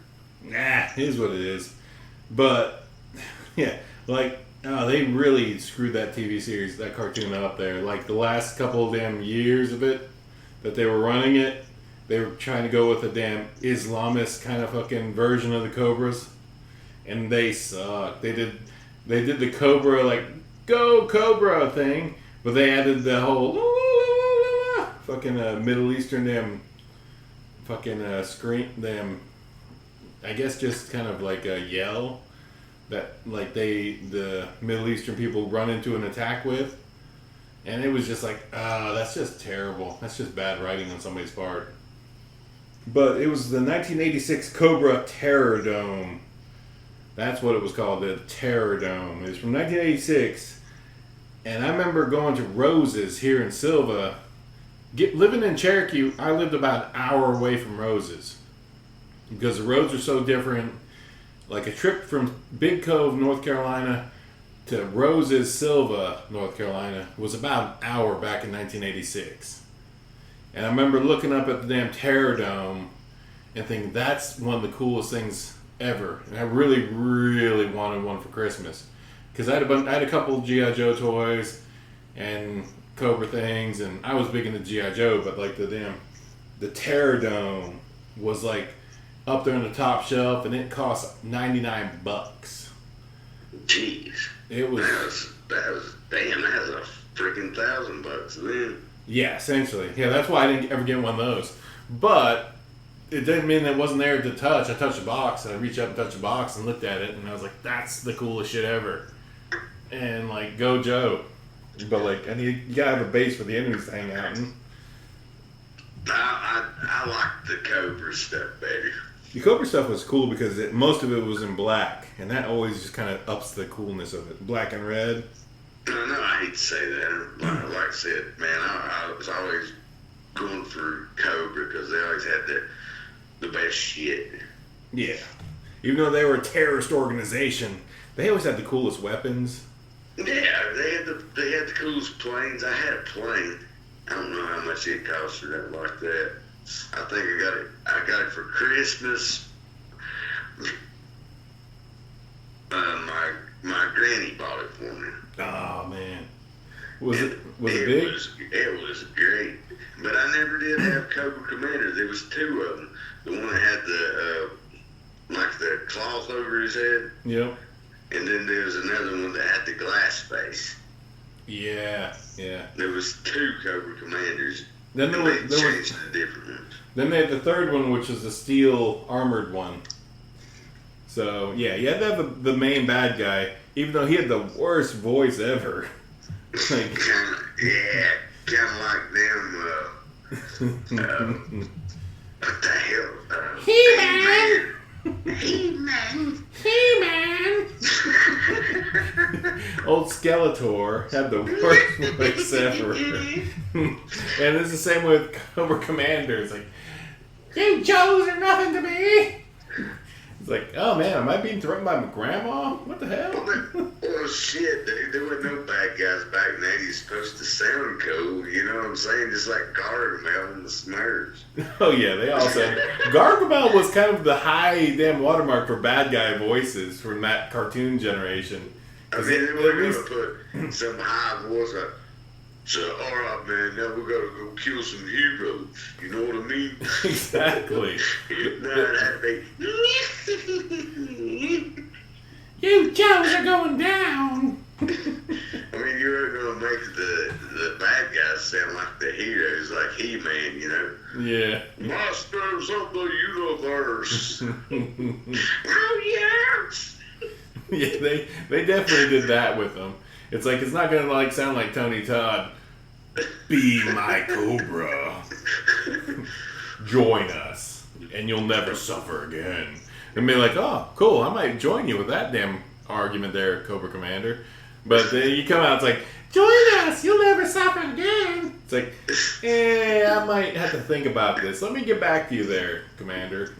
Nah, it is what it is. But, yeah, like, oh, they really screwed that TV series, that cartoon up there. Like, the last couple of damn years of it that they were running it, they were trying to go with a damn Islamist kind of fucking version of the Cobras. And they sucked. They did the Cobra, like, go Cobra thing, but they added the whole la, la, la, la, la, fucking Middle Eastern damn fucking scream, damn, I guess just kind of like a yell that like the Middle Eastern people run into an attack with. And it was just like, that's just terrible. That's just bad writing on somebody's part. But it was the 1986 Cobra Terror Dome. That's what it was called, the Terror Dome. It was from 1986. And I remember going to Rose's here in Silva. Living in Cherokee, I lived about an hour away from Rose's. Because the roads are so different. Like a trip from Big Cove, North Carolina to Rose's, Silva, North Carolina was about an hour back in 1986. And I remember looking up at the damn Terror Dome and thinking that's one of the coolest things ever. And I really, really wanted one for Christmas. Because I had a couple of G.I. Joe toys and Cobra things, and I was big into G.I. Joe, but like the Terror Dome was like up there on the top shelf, and it cost $99. Jeez. It was that was damn. That was a freaking $1,000 then. Yeah, essentially. Yeah, that's why I didn't ever get one of those. But it didn't mean that it wasn't there to touch. I touched the box, and I reached up and touched the box and looked at it, and I was like, that's the coolest shit ever. And like, go Joe. But like, you gotta have a base for the enemies to hang out in. I like the Cobra stuff better. The Cobra stuff was cool because most of it was in black, and that always just kind of ups the coolness of it. Black and red. No, I hate to say that. Like I said, man, I was always going for Cobra because they always had the best shit. Yeah. Even though they were a terrorist organization, they always had the coolest weapons. Yeah, they had the coolest planes. I had a plane. I don't know how much it cost or that like that. I think I got it for Christmas. My granny bought it for me. Oh man, was it big? It was great, but I never did have Cobra Commander. There was two of them. The one that had the like the cloth over his head. Yep. And then there was another one that had the glass face. Yeah. There was two Cobra Commanders. Then there was the different ones. Then they had the third one, which was the steel armored one. So yeah, you had to have the main bad guy, even though he had the worst voice ever. Like, kind of like them. What the hell? He-Man! He-Man! He-Man! Old Skeletor had the worst voice ever. And it's the same with Cobra Commander. It's like, you Joes are nothing to me! It's like, oh man, am I being threatened by my grandma? What the hell? Well, shit, there were no bad guys back then. You're supposed to sound cool, you know what I'm saying? Just like Gargamel and the Smurfs. Oh yeah, they also... Gargamel was kind of the high damn watermark for bad guy voices from that cartoon generation. I mean, they were going to put some high voice up. So, alright man, now we gotta go kill some heroes. You know what I mean? Exactly. No, that'd be... You Joes are going down! I mean, you were going to make the bad guys sound like the heroes, like He-Man, you know? Yeah. Masters of the universe! Oh, yes! Yeah, they definitely did that with them. It's like, it's not gonna like sound like Tony Todd. Be my Cobra. Join us, and you'll never suffer again. And be like, oh, cool, I might join you with that damn argument there, Cobra Commander. But then you come out, it's like, join us, you'll never suffer again. It's like, I might have to think about this. Let me get back to you there, Commander.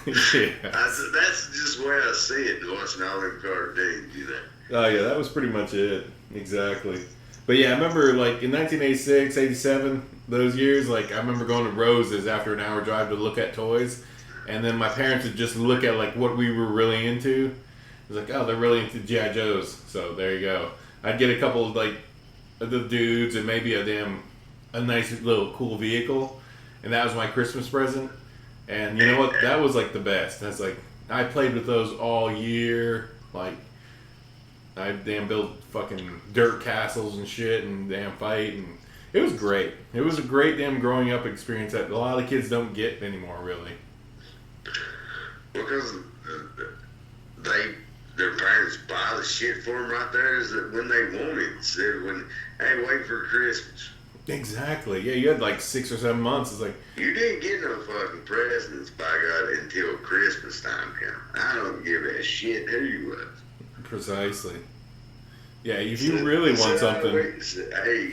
Yeah. That's just the way I see it, watching all them cartoons, you know. Oh yeah, that was pretty much it. Exactly. But yeah, I remember like in 1986, 87, those years, like I remember going to Rose's after an hour drive to look at toys, and then my parents would just look at like what we were really into. It was like, oh, they're really into G.I. Joes, so there you go. I'd get a couple of like the dudes and maybe a nice little cool vehicle, and that was my Christmas present. And you know what? That was like the best. That's like I played with those all year. Like I damn built fucking dirt castles and shit and damn fight, and it was great. It was a great damn growing up experience that a lot of kids don't get anymore, really. Because their parents buy the shit for them right there is that when they want it, instead of when, hey, wait for Christmas. Exactly. Yeah, you had like 6 or 7 months. It's like you didn't get no fucking presents, by God, until Christmas time came. I don't give a shit who you was. Precisely. Yeah, if you really want something. Hey,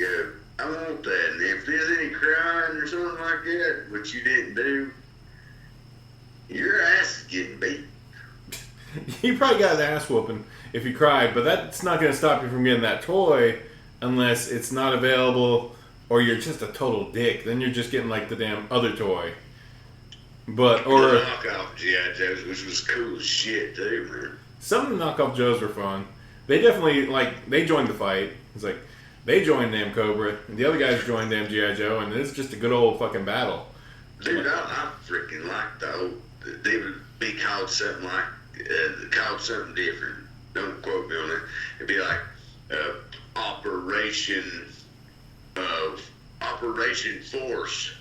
I want that. And if there's any crying or something like that, which you didn't do, your ass is getting beat. You probably got an ass whooping if you cried, but that's not going to stop you from getting that toy unless it's not available or you're just a total dick. Then you're just getting like the damn other toy. But, or. The knockoff G.I. Joes, which was cool as shit too, man. Some of the knockoff Joes were fun. They definitely, like, they joined the fight. It's like, they joined damn Cobra, and the other guys joined damn G.I. Joe, and it's just a good old fucking battle. Dude, I freaking like the old, they would be called something like, called something different. Don't quote me on that. It'd be like, Operation Force.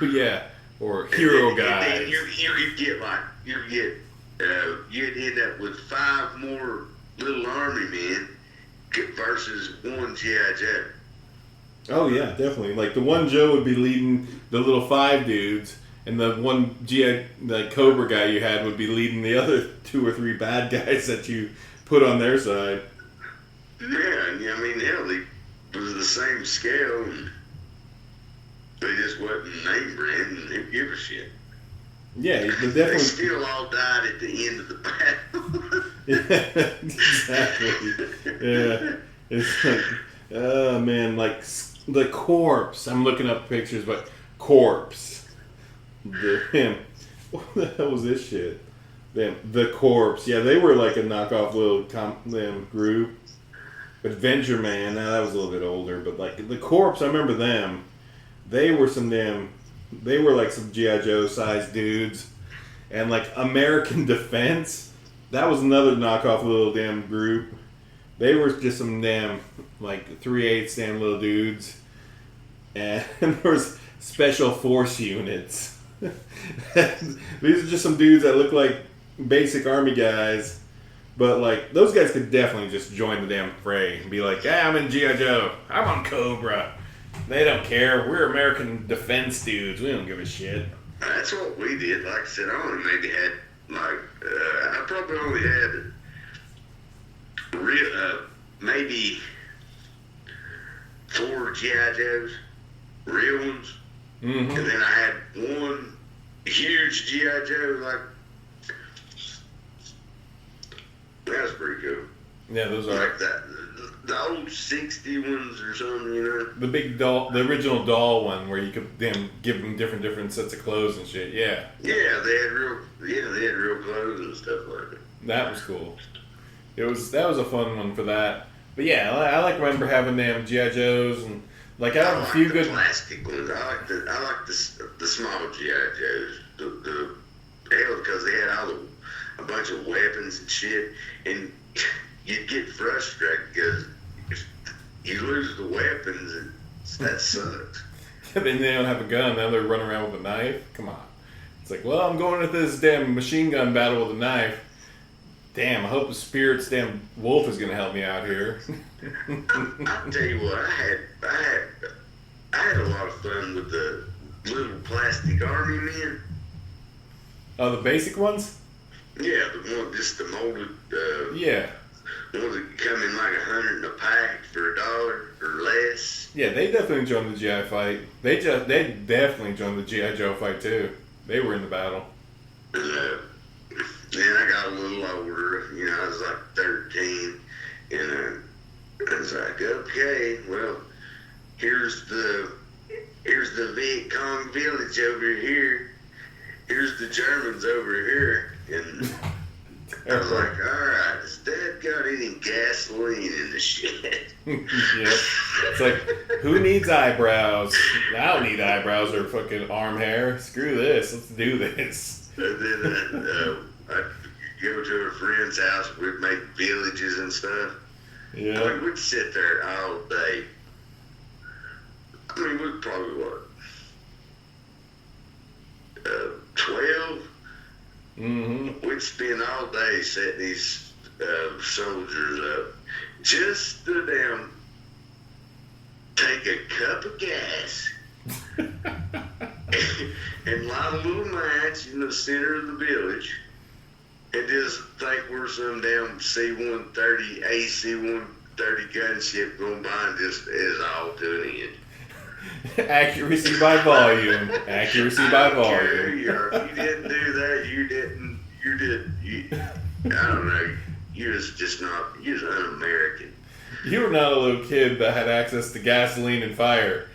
Yeah, or Hero Guys. And you'd get like, you'd end up with 5 more little army men versus one G.I. Joe. Oh yeah, definitely. Like the one Joe would be leading the little 5 dudes, and the one the Cobra guy you had would be leading the other 2 or 3 bad guys that you put on their side. Yeah, I mean, hell, they was the same scale, and they just wasn't name brand, and they give a shit. Yeah, but definitely. They still all died at the end of the battle. Yeah, exactly. Yeah, it's like, oh man, like the corpse. I'm looking up pictures, but corpse. Him. What the hell was this shit? The corpse. Yeah, they were like a knockoff little group. Adventure Man. Now that was a little bit older, but like the corpse. I remember them. They were They were like some G.I. Joe sized dudes. And like American Defense, that was another knockoff little damn group. They were just some damn like 3/8 damn little dudes. And there was Special Force Units. These are just some dudes that look like basic army guys. But like those guys could definitely just join the damn fray and be like, I'm in G.I. Joe. I'm on Cobra. They don't care. We're American Defense dudes. We don't give a shit. That's what we did. Like I said, I only maybe had I probably only had maybe 4 G.I. Joes, real ones, and then I had one huge G.I. Joe. Like that was pretty cool. Yeah, those are like that. The old 60 ones or something, you know. The big doll, the original doll one, where you could then give them different sets of clothes and shit. Yeah. Yeah, they had real clothes and stuff like that. That was cool. That was a fun one for that. But yeah, I like remember having damn G.I. Joes and like I have a few good plastic ones. I like the small G.I. Joes. The hell because they had a bunch of weapons and shit, and you'd get frustrated because if you lose the weapons, that sucks. Then they don't have a gun. Now they're running around with a knife. Come on. It's like, well, I'm going at this damn machine gun battle with a knife. Damn, I hope the Spirit's damn wolf is going to help me out here. I'll tell you what, I had a lot of fun with the little plastic army men. Oh, the basic ones? Yeah, just the molded. Yeah. Ones that come in like 100 in a pack for $1 or less. Yeah, they definitely joined the GI fight. They definitely joined the GI Joe fight too. They were in the battle. And then I got a little older. You know, I was like 13, and I was like, okay, well, here's the Viet Cong village over here. Here's the Germans over here, and I was like, all right, has Dad got any gasoline in the shed? Yeah. It's like, who needs eyebrows? I don't need eyebrows or fucking arm hair. Screw this. Let's do this. And then I'd go to a friend's house. We'd make villages and stuff. Yeah. I mean, we'd sit there all day. I mean, we'd probably, 12? Mm-hmm. We'd spend all day setting these soldiers up just to them take a cup of gas and light a little match in the center of the village and just think we're some damn C-130, AC-130 gunship going by and just is all to an end. Accuracy by volume. Accuracy by I don't care who volume. you are. If you didn't do that, I don't know, you're just un-American. You were not a little kid that had access to gasoline and fire.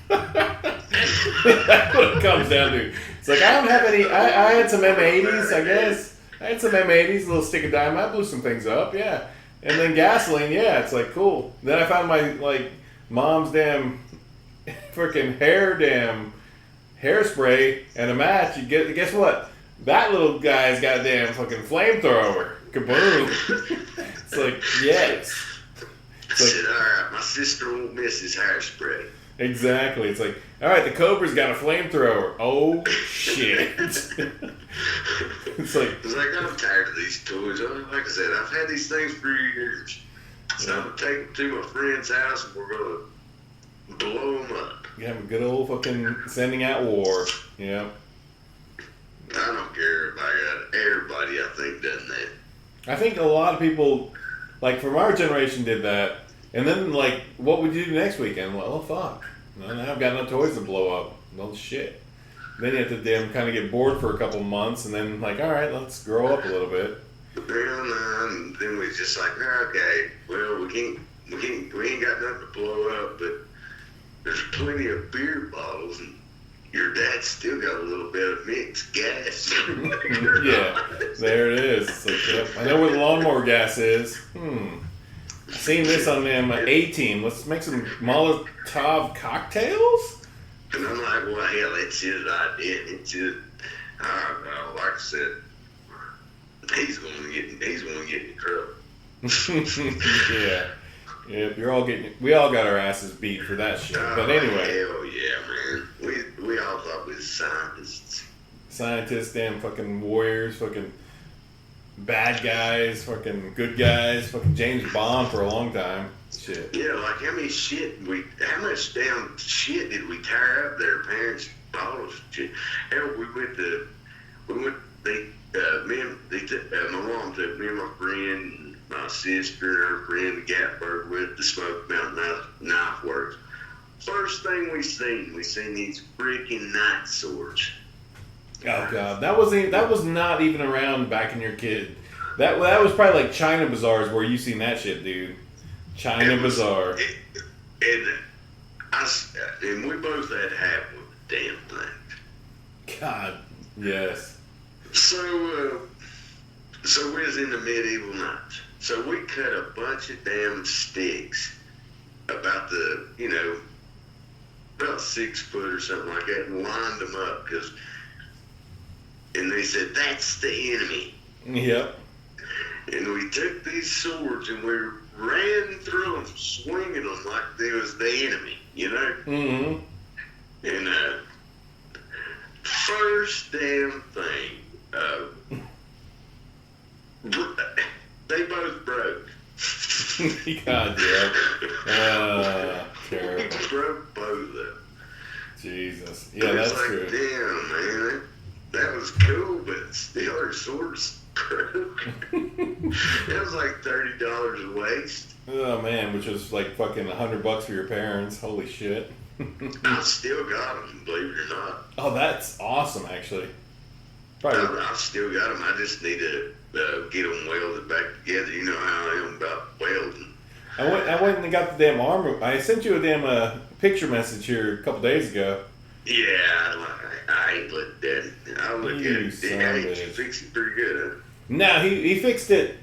That's what it comes down to. It's like, I don't have any. I had some M80s, I guess. I had some M80s, a little stick of dynamite. I blew some things up, yeah. And then gasoline, yeah, it's like, cool. Then I found my, like, mom's damn freaking hairspray and a match. You get, guess what? That little guy's got a damn fucking flamethrower. Kaboom. It's like, yes. I said, all right, my sister won't miss his hairspray. Exactly. It's like, all right, the Cobra's got a flamethrower. Oh, shit. It's like, I'm tired of these toys. Like I said, I've had these things for years. So I'm going to take them to my friend's house and we're going to blow them up. you have a good old fucking sending out war. Yeah. I don't care if everybody, I think, done that. I think a lot of people, like, from our generation did that. And then, like, what would you do next weekend? Well, fuck. No, now I've got no toys to blow up. Well, shit. Then you have to damn kind of get bored for a couple months, and then like, all right, let's grow up a little bit. And then we just like, okay, well, we ain't got nothing to blow up, but there's plenty of beer bottles, and your dad's still got a little bit of mixed gas. Yeah, there it is. It's like, yep, I know where the lawnmower gas is. I've seen this on them A-Team. Let's make some Molotov cocktails? And I'm like, well, hell, it's his idea. It's his, like I said, he's going to get in trouble. Yeah. Yep, we all got our asses beat for that shit. But anyway. Hell yeah, man. We all thought we was scientists. Scientists, damn fucking warriors, fucking bad guys, fucking good guys, fucking James Bond for a long time. Shit. Yeah, like how much damn shit did we tear up their parents' bottles? Shit. Hell, my mom took me and my friend, my sister, and her friend to Gatlinburg with the Smoke Mountain Knife Works. First thing we seen these freaking night swords. Oh god, that was not even around back in your kid. That was probably like China bazaars where you seen that shit, dude. China bazaar. And we both had half of the damn thing. God, yes. So we was in the medieval nights. So we cut a bunch of damn sticks about about 6 foot or something like that, and lined them up and they said, that's the enemy. Yep. And we took these swords and we ran through them, swinging them like they was the enemy, you know? Mm-hmm. And first damn thing, they both broke. God, yeah. Terrible. We broke both of them. Jesus. Yeah, that's like, true. Damn, man. That was cool, but still our swords broke. That was like $30 a waste. Oh man, which was like fucking $100 for your parents. Holy shit. I still got them, believe it or not. Oh, that's awesome, actually. Probably. I've still got them. I just need to get them welded back together. You know how I am about welding. I went and got the damn armor. I sent you a damn picture message here a couple days ago. Yeah, I ain't looked at it. I'll look at it. He fixed it pretty good, huh? No, he fixed it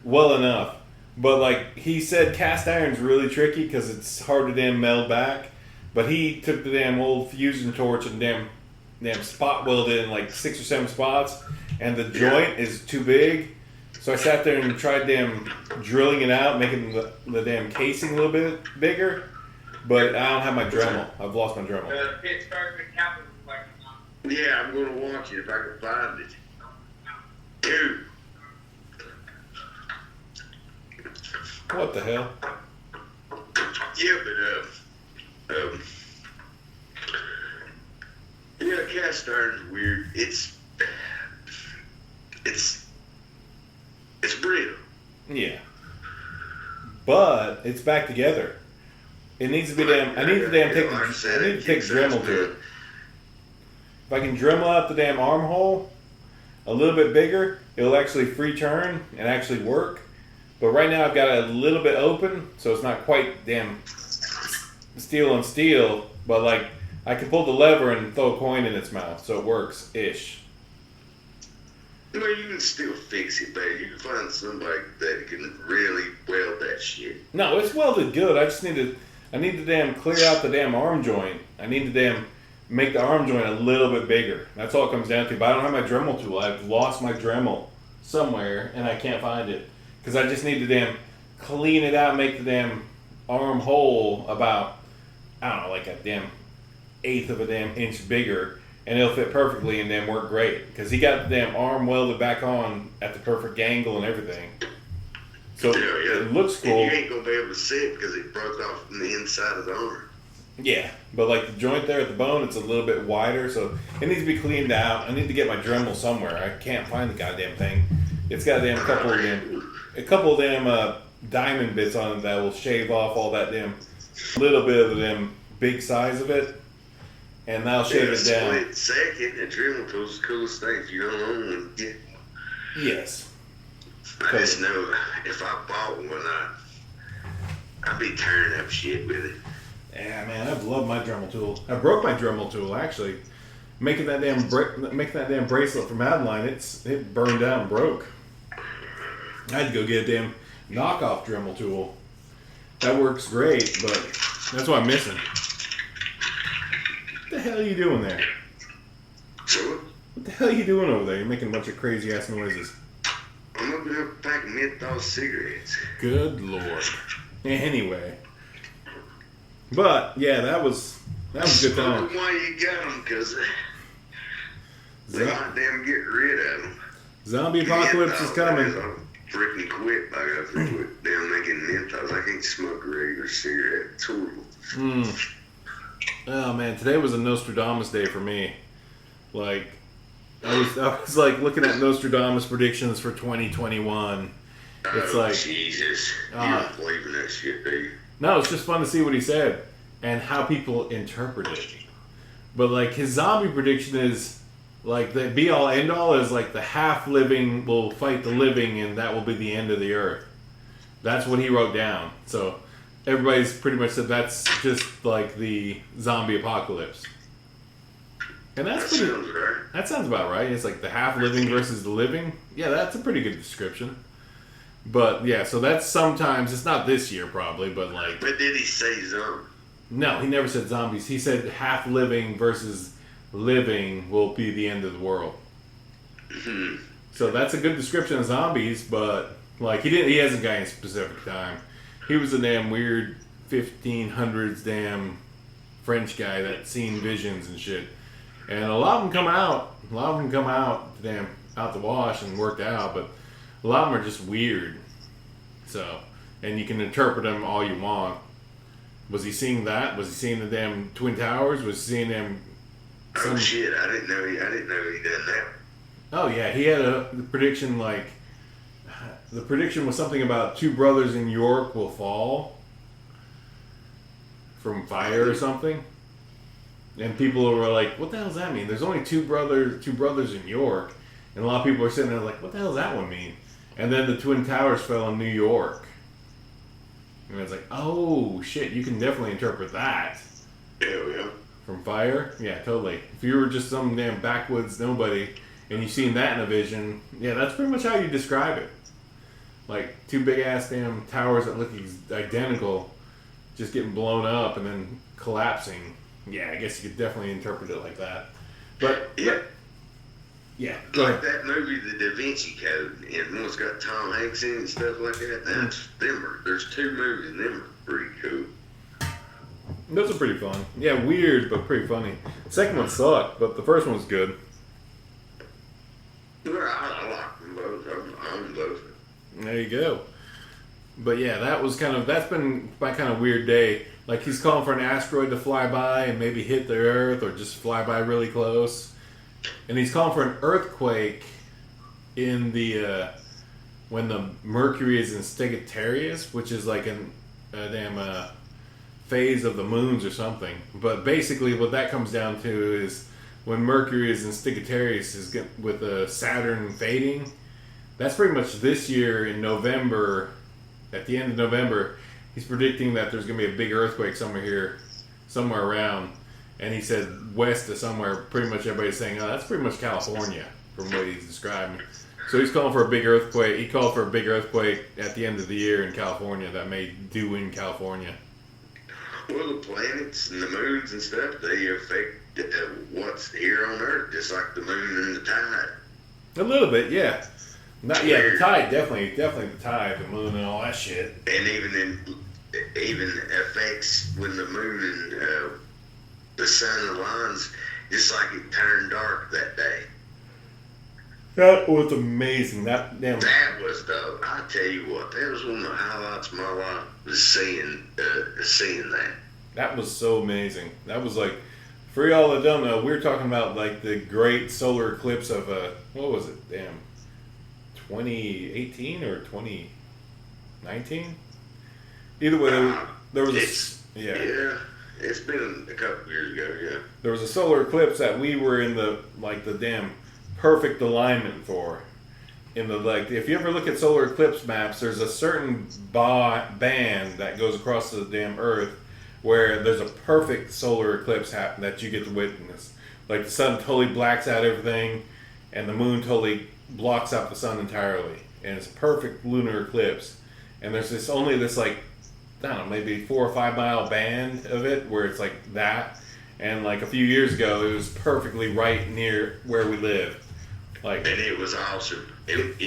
well enough. But, like, he said cast iron's really tricky because it's hard to damn meld back. But he took the damn old fusion torch and damn spot welded in, like, 6 or 7 spots. And the joint is too big. So I sat there and tried damn drilling it out, making the damn casing a little bit bigger. But I don't have my Dremel. I've lost my Dremel. Yeah, I'm going to watch it if I can find it. Dude. What the hell? Yeah, but, yeah, cast iron's weird. It's brittle. Yeah. But it's back together. It needs to be damn. I need to take Dremel to it. If I can Dremel out the damn armhole a little bit bigger, it'll actually free turn and actually work. But right now I've got it a little bit open, so it's not quite damn steel on steel. But like I can pull the lever and throw a coin in its mouth, so it works ish. Well, you can still fix it, babe. You can find somebody that can really weld that shit. No, it's welded good. I need to damn clear out the damn arm joint. I need to damn make the arm joint a little bit bigger. That's all it comes down to. But I don't have my Dremel tool. I've lost my Dremel somewhere, and I can't find it. Because I just need to damn clean it out, make the damn arm hole about, I don't know, like a damn eighth of a damn inch bigger. And it'll fit perfectly and damn work great. Because he got the damn arm welded back on at the perfect angle and everything. So it looks cool. And you ain't going to be able to see it because it broke off from the inside of the arm. Yeah, but like the joint there at the bone, it's a little bit wider, so it needs to be cleaned out. I need to get my Dremel somewhere. I can't find the goddamn thing. It's got a damn couple of damn diamond bits on it that will shave off all that damn little bit of the damn big size of it, and that'll shave it down. Split second, a Dremel tool's the coolest thing. You don't own one. Yeah. Yes. I just know if I bought one, I'd be tearing up shit with it. Yeah, man, I've loved my Dremel tool. I broke my Dremel tool actually, making that damn bracelet for Madeline. It burned out and broke. I had to go get a damn knockoff Dremel tool. That works great, but that's what I'm missing. What the hell are you doing there? What the hell are you doing over there? You're making a bunch of crazy ass noises. I'm opening up a pack of menthol cigarettes. Good lord. Anyway. But, yeah, that was a good time. Why you got them, because they might damn get rid of them. Zombie apocalypse is coming. I freaking quit. I got to quit damn making menthols. I can't smoke a regular cigarette. It's horrible. Oh, man, today was a Nostradamus day for me. Like, I was like looking at Nostradamus predictions for 2021. It's like, Jesus. You don't believe in that shit, do you? No, it's just fun to see what he said and how people interpret it. But like his zombie prediction is like the be all end all is like the half living will fight the living and that will be the end of the earth. That's what he wrote down. So everybody's pretty much said that's just like the zombie apocalypse. And that sounds about right. It's like the half living versus the living. Yeah, that's a pretty good description. But yeah, so that's sometimes, it's not this year probably, but like. But did he say zombie? No, he never said zombies. He said half living versus living will be the end of the world. Mm-hmm. So that's a good description of zombies, but like he hasn't got any specific time. He was a damn weird 1500s damn French guy that seen visions and shit. And a lot of them come out damn out the wash and worked out, but a lot of them are just weird. So, and you can interpret them all you want. Was he seeing that? Was he seeing the damn Twin Towers? Was he seeing them? Oh shit! I didn't know he done that. Oh yeah, he had a prediction like. The prediction was something about 2 brothers in York will fall from fire or something. And people were like, what the hell does that mean? There's only two brothers in York. And a lot of people were sitting there like, what the hell does that one mean? And then the Twin Towers fell in New York. And it's like, oh, shit, you can definitely interpret that. Yeah. From fire? Yeah, totally. If you were just some damn backwoods nobody and you seen that in a vision, yeah, that's pretty much how you describe it. Like, two big-ass damn towers that look identical just getting blown up and then collapsing. Yeah, I guess you could definitely interpret it like that. But, yeah. Like that movie, The Da Vinci Code, and one's got Tom Hanks in it and stuff like that. There's two movies, and them are pretty cool. Those are pretty fun. Yeah, weird, but pretty funny. The second one sucked, but the first one was good. Well, I like them both. I own both. There you go. But yeah, that's been my kind of weird day. Like, he's calling for an asteroid to fly by and maybe hit the Earth or just fly by really close. And he's calling for an earthquake in the when the Mercury is in Sagittarius, which is like a damn phase of the moons or something. But basically, what that comes down to is when Mercury is in Sagittarius with Saturn fading. That's pretty much this year in November. At the end of November, he's predicting that there's going to be a big earthquake somewhere around. And he said west of somewhere. Pretty much everybody's saying, oh, that's pretty much California from what he's describing. So he's calling for a big earthquake. He called for a big earthquake at the end of the year in California that may do in California. Well, the planets and the moons and stuff, they affect what's here on Earth, just like the moon and the tide. A little bit, yeah. The tide, definitely the tide, the moon and all that shit. And even affects when the moon and the sun aligns, just like it turned dark that day. That was amazing. That was I tell you what, that was one of the highlights of my life, was seeing that. That was so amazing. That was like, for y'all that don't know, we were talking about like the great solar eclipse of what was it? 2018 or 2019? Either way, there was Yeah, it's been a couple years ago, yeah. There was a solar eclipse that we were in the damn perfect alignment for. If you ever look at solar eclipse maps, there's a certain band that goes across the damn Earth where there's a perfect solar eclipse that you get to witness. Like, the sun totally blacks out everything, and the moon totally blocks out the sun entirely, and it's a perfect lunar eclipse. And there's only this like, I don't know, maybe 4 or 5 mile band of it where it's like that. And like a few years ago, it was perfectly right near where we live. And it was awesome. It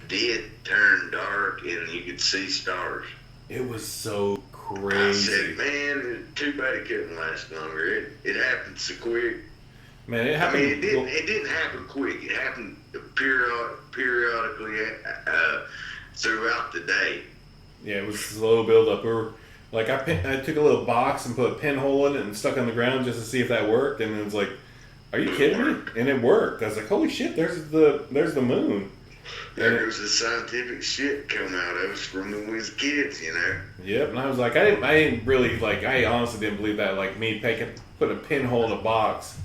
did turn dark, and you could see stars. It was so crazy. I said, man, too bad it couldn't last longer. It happened so quick. Man, it happened. I mean, it didn't happen quick. It happened periodically throughout the day. Yeah, it was a slow build up. I took a little box and put a pinhole in it and stuck it on the ground just to see if that worked. And it was like, are you kidding me? And it worked. I was like, holy shit, there's the moon. There's the scientific shit come out of us from when we was kids, you know. Yep, and I was like, I honestly didn't believe that. Like, me putting a pinhole in a box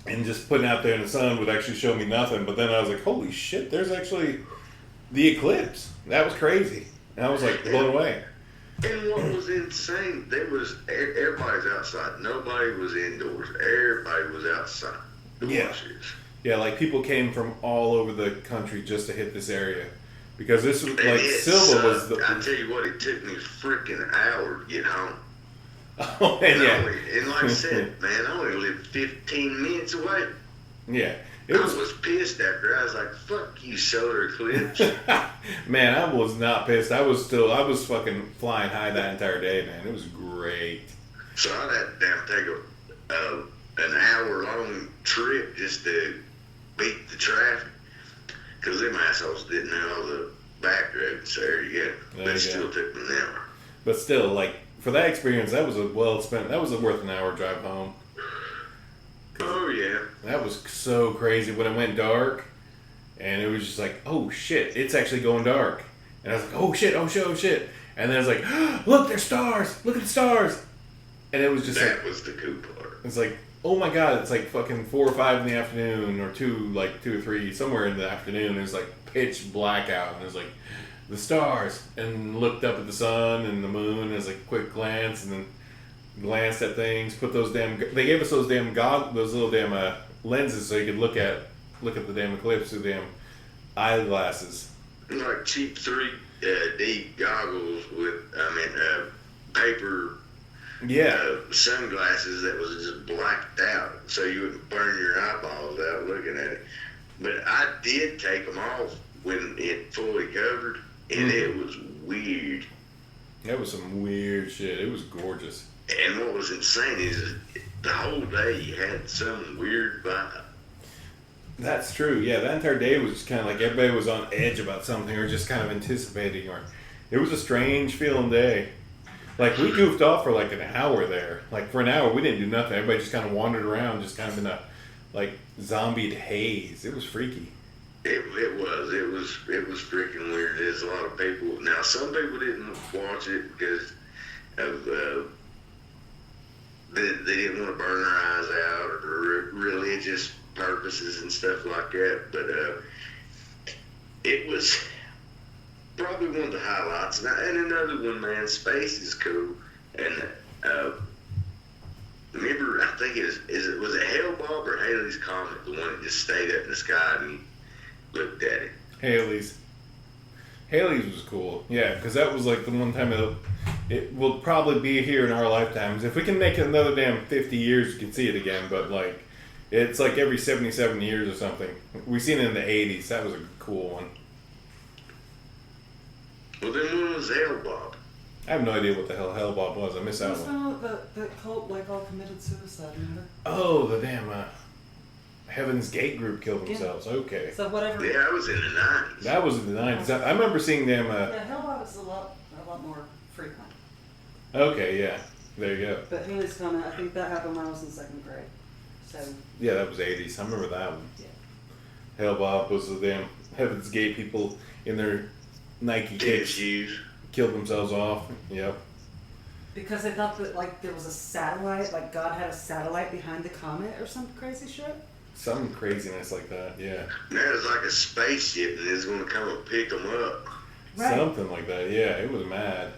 and just putting it out there in the sun would actually show me nothing. But then I was like, holy shit, there's actually the eclipse. That was crazy. And I was like blown away. And what was insane, everybody's outside. Nobody was indoors. Everybody was outside to watch this. Yeah, like people came from all over the country just to hit this area. Because this was like Silva was the. I tell you what, it took me a freaking hour to get home. Oh, and and like I said, man, I only lived 15 minutes away. Yeah. I was pissed after. I was like, fuck you, solar eclipse. Man, I was not pissed. I was fucking flying high that entire day, man. It was great. So I had to take an hour-long trip just to beat the traffic. Because them assholes didn't know all the back roads there yet. But it still took me an hour. But still, like, for that experience, that was worth an hour drive home. Oh, yeah. That was so crazy when it went dark, and it was just like, oh, shit, it's actually going dark. And I was like, oh, shit. And then I was like, look, there's stars. Look at the stars. And it was just that was the cool part. it's like, oh my god, it's like fucking 4 or 5 in the afternoon, or 2 or 3, somewhere in the afternoon. It was like pitch black out, and it was like the stars, and looked up at the sun and the moon, and it was like a quick glance, and then glanced at things, put those damn, they gave us those damn those little damn lenses so you could look at the damn eclipse through damn eyeglasses. Like cheap 3D goggles with, paper sunglasses that was just blacked out so you wouldn't burn your eyeballs out looking at it. But I did take them off when it fully covered, and it was weird. That was some weird shit. It was gorgeous. And what was insane is the whole day you had some weird vibe. That's true. Yeah, that entire day was just kind of like everybody was on edge about something, or just kind of anticipating, or it was a strange feeling day. Like, we goofed off for like an hour there. Like, for an hour, we didn't do nothing. Everybody just kind of wandered around, just kind of in a like zombied haze. It was freaky. It was freaking weird. There's a lot of people. Now, some people didn't watch it because of they didn't want to burn their eyes out, or religious purposes and stuff like that. But it was probably one of the highlights. And another one, man, space is cool. And remember, I think was it Hale-Bopp or Halley's Comet, the one that just stayed up in the sky and you looked at it? Halley's was cool. Yeah, because that was like the one time it will probably be here in our lifetimes. If we can make it another damn 50 years, you can see it again. But like, it's like every 77 years or something. We seen it in the 80s. That was a cool one. Well, then when was Hale-Bopp? I have no idea what the hell Hale-Bopp was. I missed that one. The cult, like, all committed suicide, remember? Oh, the damn Heaven's Gate group killed themselves. Okay. So whatever. Yeah, that was in the 90s. That was in the 90s. I remember seeing them. Yeah, Hale-Bopp is a lot more frequent. Okay, yeah. There you go. But Haley's Comet, I think that happened when I was in 2nd grade. So. Yeah, that was 80s. I remember that one. Yeah. Hale-Bopp was the damn Heaven's Gate people in their Nike kicks. Shoes. Killed themselves off. Yep. Because they thought that, like, there was a satellite, like God had a satellite behind the comet or some crazy shit. Some craziness like that, yeah. That was like a spaceship and it's going to come and pick them up. Right. Something like that, yeah. It was mad.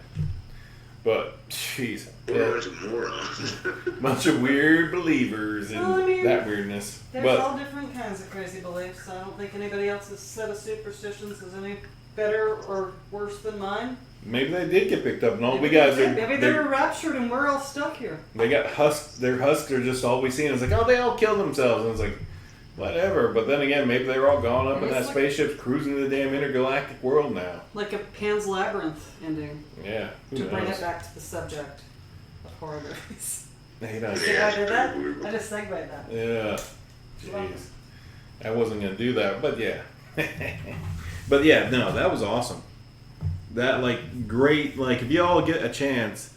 But, jeez. What a bunch of morons. Bunch of weird believers and Well, I mean, that weirdness. There's But all different kinds of crazy beliefs. I don't think anybody else's set of superstitions is any better or worse than mine. maybe they did get picked up, and all we got is Maybe they were raptured and we're all stuck here. they got husked. Their husks are just all we see. And it's like, oh, they all killed themselves. And it's like, whatever. But then again, maybe they were all gone up in that spaceship cruising the damn intergalactic world now. Like a Pan's Labyrinth ending. Yeah. To bring it back to the subject of horror movies. Hey, no, See how I did that? I just segued that. yeah. Jeez. I wasn't gonna do that, but yeah. But yeah, no, that was awesome. That, like, great, like, if you all get a chance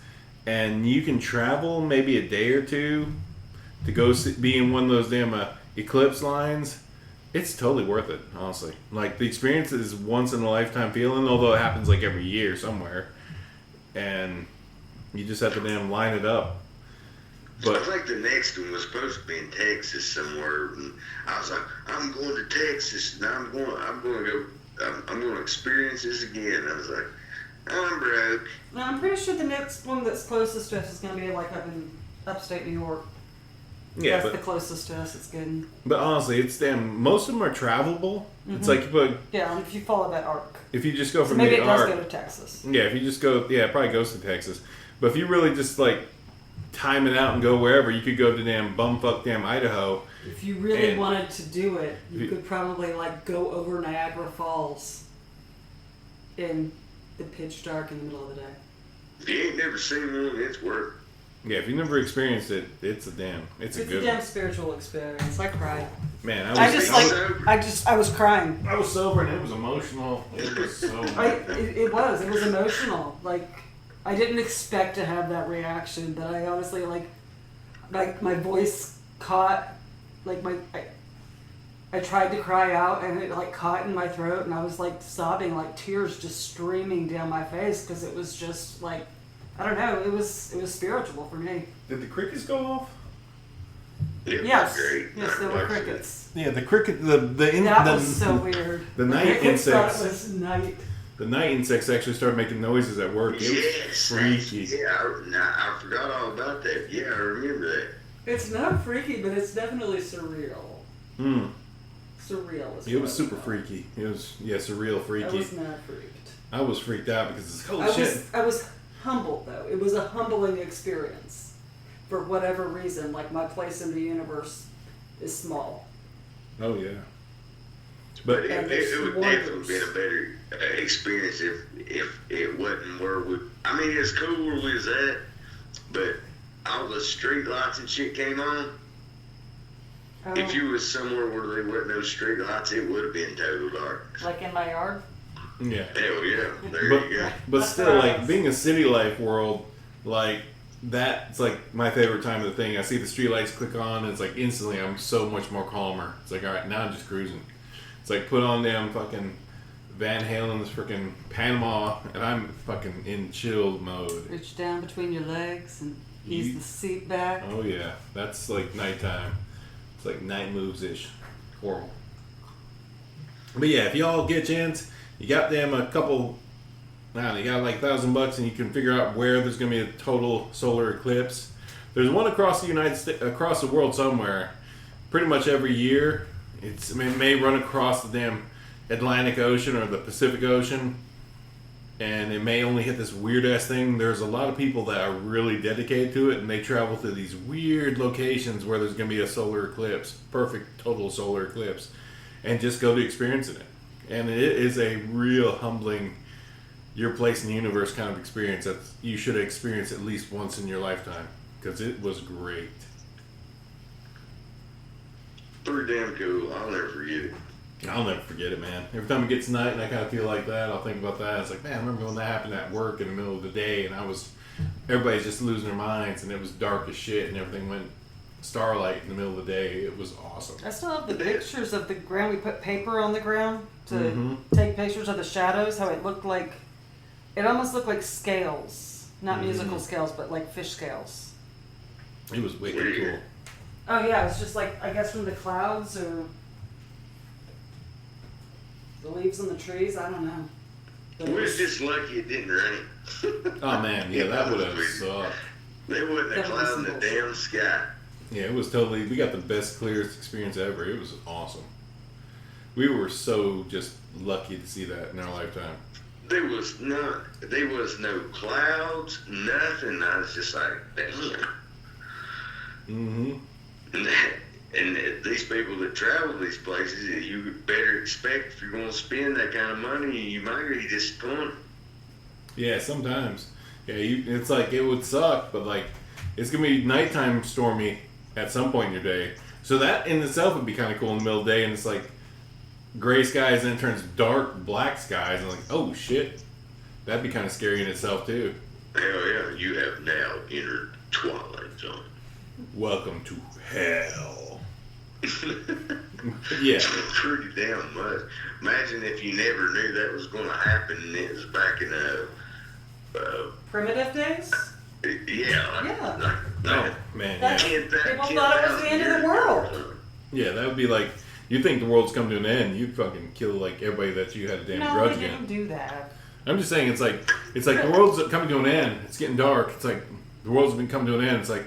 and you can travel maybe a day or two to go be in one of those damn Eclipse lines, it's totally worth it, honestly. Like, the experience is once in a lifetime feeling, although it happens like every year somewhere. And you just have to damn line it up. But I think the next one was supposed to be in Texas somewhere, and I was like, I'm going to Texas, and I'm going to experience this again. I was like, I'm broke. Now, I'm pretty sure the next one that's closest to us is going to be like up in upstate New York. yeah, That's the closest to us it's getting. but honestly, it's damn. Most of them are travelable. It's like Yeah, if you follow that arc. if you just go So from maybe the it does arc. go to Texas. Yeah, if you just go, yeah, it probably goes to Texas. But if you really just like time it out and go wherever, you could go to damn bumfuck damn Idaho. If you really And- wanted to do it, you could probably like go over Niagara Falls in the pitch dark in the middle of the day. If you ain't never seen one, it's worth Yeah, if you never experienced it, it's a damn good damn one. spiritual experience. I cried. Man, I was crying. I was sober and it was emotional. It was so. It was emotional. Like, I didn't expect to have that reaction, but I honestly, like my voice caught, like I tried to cry out and it like caught in my throat and I was like sobbing, like tears just streaming down my face because it was just like I don't know. It was spiritual for me. Did the crickets go off? It Yes, was great. yes, there I were watched it. crickets. Yeah, the cricket. That was so weird. The night Crickets thought insects. it was night. The night insects actually started making noises at work. It Yes, was freaky. yeah, I forgot all about that. Yeah, I remember that. It's not freaky, but it's definitely surreal. Hmm. Surreal is It what was I super thought. freaky. It was surreal I freaky. was not freaked. I was freaked out because it's holy shit. I was humbled though. It was a humbling experience. For whatever reason, like my place in the universe is small. Oh yeah. But But it would definitely been a better experience if it wasn't where we. I mean, as cool as that, but all the street lights and shit came on. Oh, If you was somewhere where there wasn't no street lights, it would have been total dark. like in my yard. yeah. Hell yeah, there But you go. but still, like being a city life world, like that's like my favorite time of the thing. I see the streetlights click on, and it's like instantly I'm so much more calmer. It's like all right, now I'm just cruising. It's like put on them fucking Van Halen's freaking Panama, and I'm fucking in chill mode. Reach down between your legs and ease You- the seat back. Oh yeah, that's like nighttime. It's like night moves ish. Horrible. But yeah, if y'all get a chance, you got them a couple. I don't know, you got like $1,000 and you can figure out where there's gonna be a total solar eclipse. There's one across the United States, across the world somewhere. Pretty much every year, it may run across the damn Atlantic Ocean or the Pacific Ocean, and it may only hit this weird ass thing. There's a lot of people that are really dedicated to it, and they travel to these weird locations where there's gonna be a solar eclipse, perfect total solar eclipse, and just go to experiencing it. And it is a real humbling, your place in the universe kind of experience that you should experience at least once in your lifetime, because it was great. Pretty damn cool. I'll never forget it. I'll never forget it, man. Every time it gets night and I kind of feel like that, I'll think about that. It's like, man, I remember when that happened at work in the middle of the day, and everybody's just losing their minds, and it was dark as shit, and everything went starlight in the middle of the day. It was awesome. I still have the pictures of the ground. We put paper on the ground to Mhm. take pictures of the shadows. How it looked like, it almost looked like scales, not musical scales, but like fish scales. It was wicked cool. Oh yeah, it's just like I guess from the clouds or the leaves on the trees. I don't know. But We it was was- just lucky it didn't rain. Oh man, yeah, that would have sucked. There wasn't a That cloud in was the damn sky. Yeah, it was totally. We got the best, clearest experience ever. It was awesome. We were so just lucky to see that in our lifetime. There was no clouds, nothing. I was just like, damn. Mm-hmm. And these people that travel these places, you better expect if you're going to spend that kind of money, you might be disappointed. Yeah, sometimes. Yeah, it's like it would suck, but like it's gonna be nighttime stormy at some point in your day. So that in itself would be kind of cool in the middle of the day, and it's like gray skies, and then it turns dark black skies, and like, oh shit, that'd be kind of scary in itself too. Hell yeah, you have now entered Twilight Zone. Welcome to hell. Yeah. Pretty damn much. Imagine if you never knew that was going to happen, and it was back in primitive days. yeah. Yeah. Oh man, That's- yeah. People thought it was the end of the world. Yeah, that would be like you think the world's come to an end, you'd fucking kill like everybody that you had a damn No, grudge they against. didn't do that. I'm just saying it's like the world's coming to an end. It's getting dark. It's like the world's been coming to an end. It's like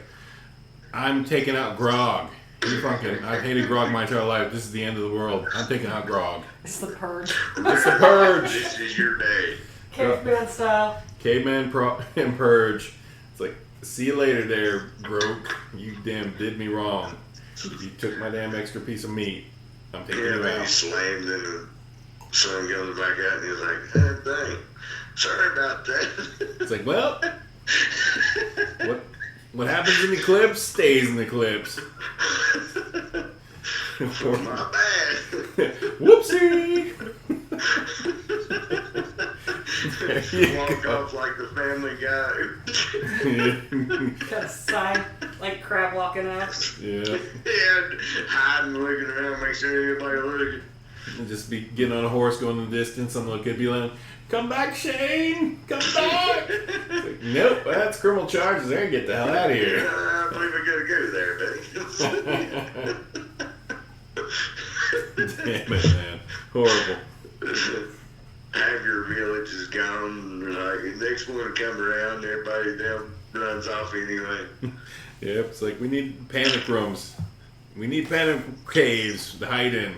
I'm taking out Grog. I've hated Grog my entire life. This is the end of the world. I'm taking out Grog. It's the purge. It's the Purge. This is your day. Caveman style. Caveman and Purge. It's like, see you later there, broke. You damn did me wrong. You took my damn extra piece of meat. I'm taking Yeah, you man, he out. slammed and the sun comes back out and he was like, oh, dang. Sorry about that. It's like, well, what happens in the Eclipse stays in the Eclipse. My bad. Whoopsie! Walk off like the Family Guy. Got a sign like crab walking out. Yeah. Yeah, hiding, looking around, make sure everybody looking. And just be getting on a horse, going in the distance. Some little kid be like, "Come back, Shane! Come back!" It's like, nope, that's criminal charges. There, get the hell out of here. I believe I gotta go there, buddy. Damn it, man. Horrible. Half your village is gone. Like, the next one to come around, everybody down runs off anyway. Yep, it's like we need panic rooms. We need panic caves to hide in.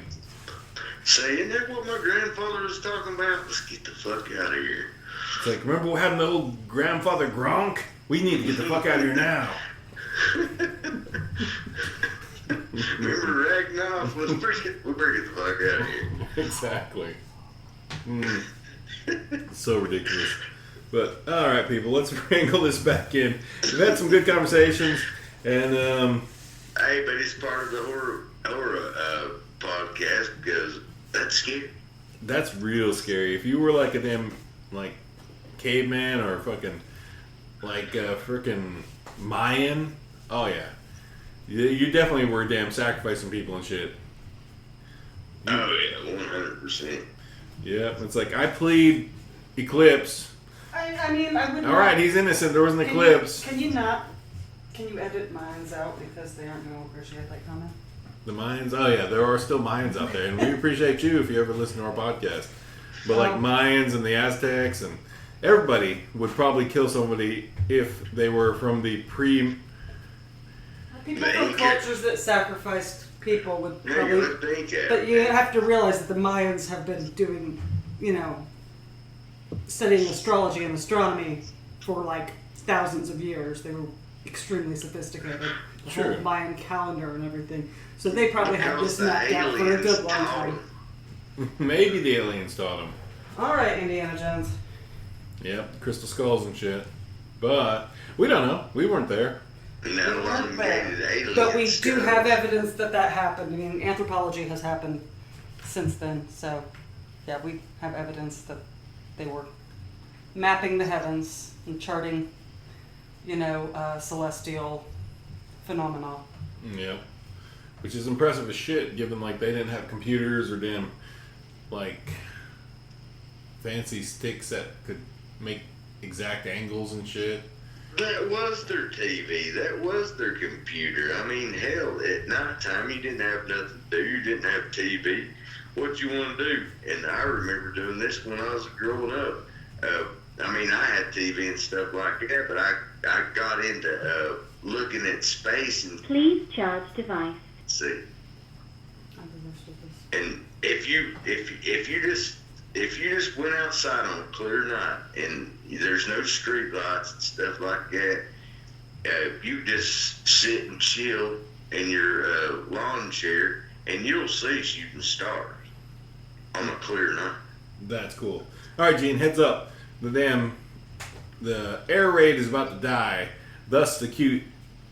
Say, isn't that what my grandfather was talking about? Let's get the fuck out of here. It's like, remember we had an old grandfather Gronk? We need to get the fuck out of here now. Remember Ragnar? We better get the fuck out of here. Exactly. So ridiculous. But, alright people, let's wrangle this back in. We've had some good conversations, and Hey, but it's part of the horror podcast because that's scary. that's real scary. If you were like a damn, like, caveman or fucking, like, freaking Mayan, oh yeah. You definitely were damn sacrificing people and shit. Oh yeah, 100%. Yep, it's like, I plead Eclipse. I mean, I would. Alright, he's innocent, there was an eclipse. Can you edit mines out because they aren't going to appreciate that comment? The Mayans? Oh yeah, there are still Mayans out there, and we appreciate you if you ever listen to our podcast. But like Mayans and the Aztecs and everybody would probably kill somebody if they were from the People from cultures that sacrificed people would probably. But you have to realize that the Mayans have been doing, studying astrology and astronomy for like thousands of years. They were extremely sophisticated. The whole Mayan calendar and everything. So they probably had this mapped out for a good long time. Maybe the aliens taught them. Alright, Indiana Jones. Yep, crystal skulls and shit. But we don't know. We weren't there. But we do have evidence that happened. I mean, anthropology has happened since then. So, yeah, we have evidence that they were mapping the heavens and charting, celestial phenomena. Yep. Which is impressive as shit, given, like, they didn't have computers or damn, like, fancy sticks that could make exact angles and shit. That was their TV. That was their computer. I mean, hell, at nighttime you didn't have nothing to do. You didn't have TV. What you want to do? And I remember doing this when I was growing up. I mean, I had TV and stuff like that, but I got into looking at space and Please charge device. see. And if you just went outside on a clear night and there's no street lights and stuff like that, you just sit and chill in your lawn chair and you'll see shooting stars on a clear night. That's cool. Alright, Gene, heads up. The air raid is about to die. Thus, the cute